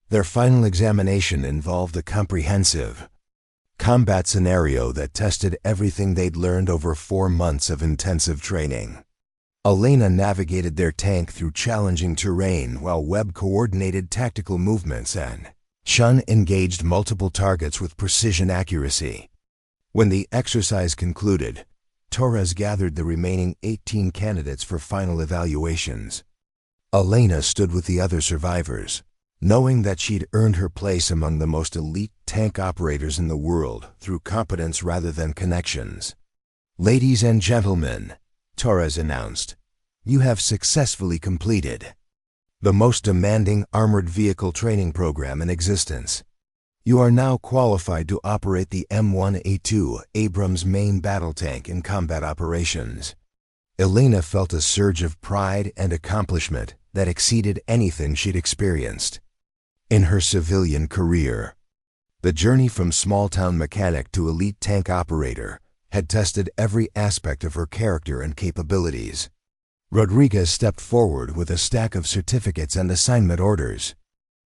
Their final examination involved a comprehensive combat scenario that tested everything they'd learned over 4 months of intensive training. Elena navigated their tank through challenging terrain while Webb coordinated tactical movements and Chun engaged multiple targets with precision accuracy. When the exercise concluded, Torres gathered the remaining 18 candidates for final evaluations. Elena stood with the other survivors, knowing that she'd earned her place among the most elite tank operators in the world through competence rather than connections. "Ladies and gentlemen," Torres announced, "you have successfully completed the most demanding armored vehicle training program in existence. You are now qualified to operate the M1A2 Abrams main battle tank in combat operations." Elena felt a surge of pride and accomplishment that exceeded anything she'd experienced in her civilian career. The journey from small-town mechanic to elite tank operator had tested every aspect of her character and capabilities. Rodriguez stepped forward with a stack of certificates and assignment orders.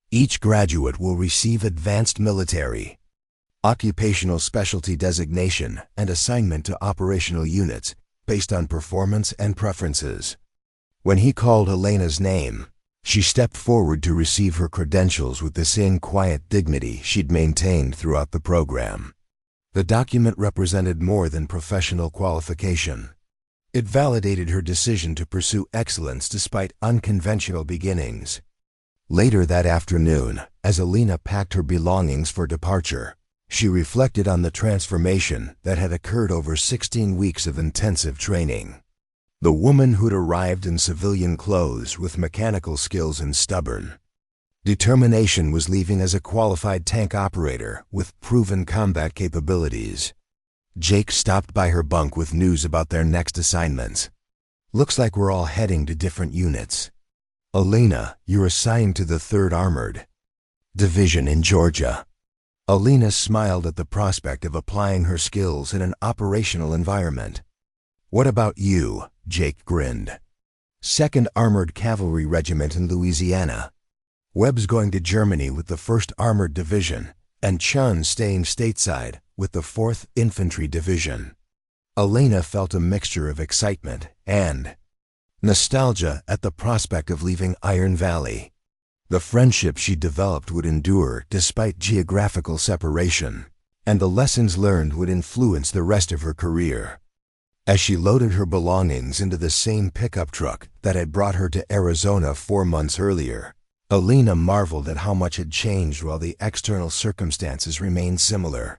"Each graduate will receive advanced military, occupational specialty designation and assignment to operational units based on performance and preferences." When he called Elena's name, she stepped forward to receive her credentials with the same quiet dignity she'd maintained throughout the program. The document represented more than professional qualification. It validated her decision to pursue excellence despite unconventional beginnings. Later that afternoon, as Elena packed her belongings for departure, she reflected on the transformation that had occurred over 16 weeks of intensive training. The woman who'd arrived in civilian clothes with mechanical skills and stubborn determination was leaving as a qualified tank operator with proven combat capabilities. Jake stopped by her bunk with news about their next assignments. "Looks like we're all heading to different units. Elena, you're assigned to the 3rd Armored Division in Georgia." Elena smiled at the prospect of applying her skills in an operational environment. "What about you?" Jake grinned. "2nd Armored Cavalry Regiment in Louisiana. Webb's going to Germany with the 1st Armored Division, and Chun staying stateside with the 4th Infantry Division." Elena felt a mixture of excitement and nostalgia at the prospect of leaving Iron Valley. The friendship she developed would endure despite geographical separation, and the lessons learned would influence the rest of her career. As she loaded her belongings into the same pickup truck that had brought her to Arizona 4 months earlier, Elena marveled at how much had changed while the external circumstances remained similar.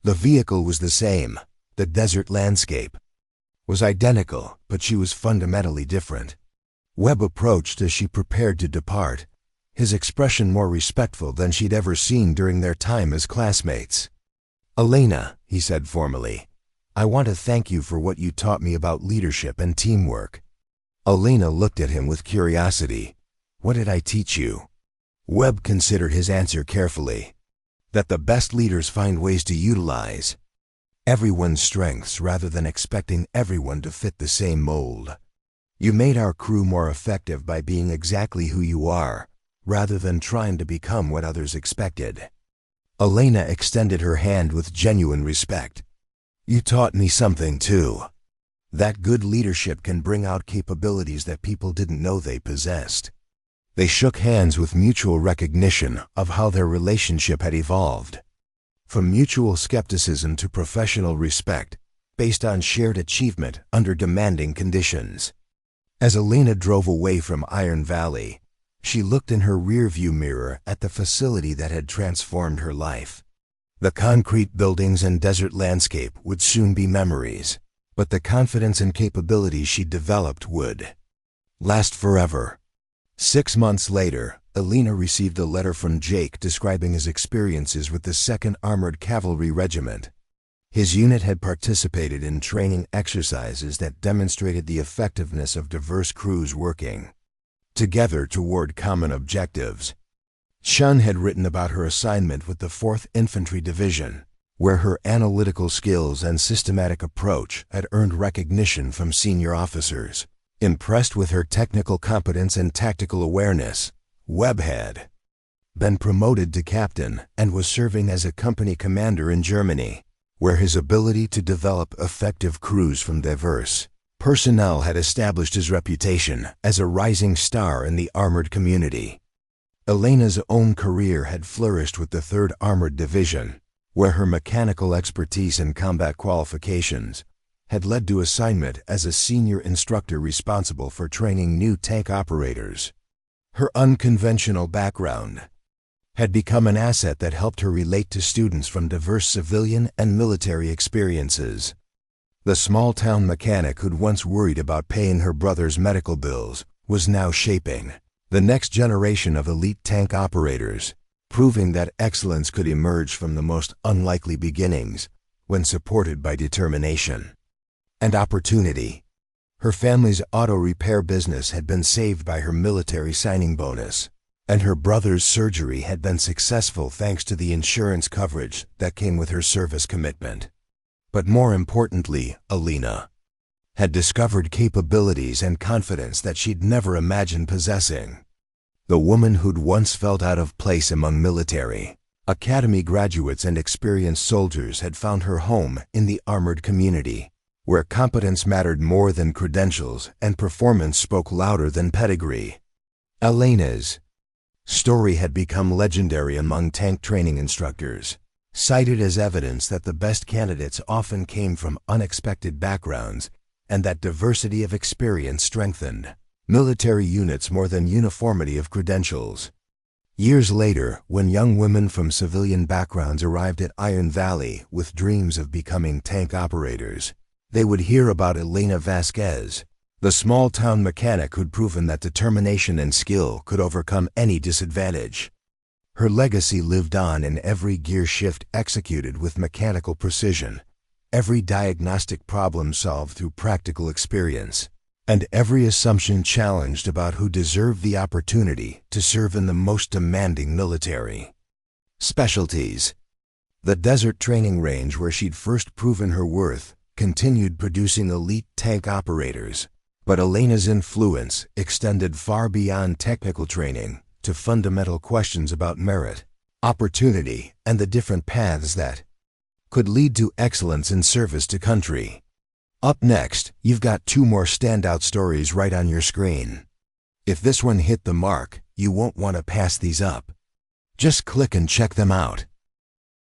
The vehicle was the same, the desert landscape was identical, but she was fundamentally different. Webb approached as she prepared to depart, his expression more respectful than she'd ever seen during their time as classmates. "Elena," he said formally, "I want to thank you for what you taught me about leadership and teamwork." Elena looked at him with curiosity. "What did I teach you?" Webb considered his answer carefully. "That the best leaders find ways to utilize everyone's strengths rather than expecting everyone to fit the same mold. You made our crew more effective by being exactly who you are, rather than trying to become what others expected." Elena extended her hand with genuine respect. "You taught me something too." That good leadership can bring out capabilities that people didn't know they possessed. They shook hands with mutual recognition of how their relationship had evolved. From mutual skepticism to professional respect, based on shared achievement under demanding conditions. As Elena drove away from Iron Valley, she looked in her rearview mirror at the facility that had transformed her life. The concrete buildings and desert landscape would soon be memories, but the confidence and capabilities she developed would last forever. 6 months later, Elena received a letter from Jake describing his experiences with the 2nd Armored Cavalry Regiment. His unit had participated in training exercises that demonstrated the effectiveness of diverse crews working together toward common objectives. Shun had written about her assignment with the 4th Infantry Division, where her analytical skills and systematic approach had earned recognition from senior officers. Impressed with her technical competence and tactical awareness, Webb had been promoted to captain and was serving as a company commander in Germany, where his ability to develop effective crews from diverse personnel had established his reputation as a rising star in the armored community. Elena's own career had flourished with the 3rd Armored Division, where her mechanical expertise and combat qualifications had led to assignment as a senior instructor responsible for training new tank operators. Her unconventional background had become an asset that helped her relate to students from diverse civilian and military experiences. The small-town mechanic who'd once worried about paying her brother's medical bills was now shaping the next generation of elite tank operators, proving that excellence could emerge from the most unlikely beginnings when supported by determination and opportunity. Her family's auto repair business had been saved by her military signing bonus, and her brother's surgery had been successful thanks to the insurance coverage that came with her service commitment. But more importantly, Elena had discovered capabilities and confidence that she'd never imagined possessing. The woman who'd once felt out of place among military academy graduates and experienced soldiers had found her home in the armored community, where competence mattered more than credentials and performance spoke louder than pedigree. Elena's story had become legendary among tank training instructors, cited as evidence that the best candidates often came from unexpected backgrounds and that diversity of experience strengthened military units more than uniformity of credentials. Years later, when young women from civilian backgrounds arrived at Iron Valley with dreams of becoming tank operators, they would hear about Elena Vasquez, the small-town mechanic who'd proven that determination and skill could overcome any disadvantage. Her legacy lived on in every gear shift executed with mechanical precision, every diagnostic problem solved through practical experience, and every assumption challenged about who deserved the opportunity to serve in the most demanding military specialties. The desert training range where she'd first proven her worth continued producing elite tank operators, but Elena's influence extended far beyond technical training to fundamental questions about merit, opportunity, and the different paths that could lead to excellence in service to country. Up next, you've got 2 more standout stories right on your screen. If this one hit the mark, you won't want to pass these up. Just click and check them out.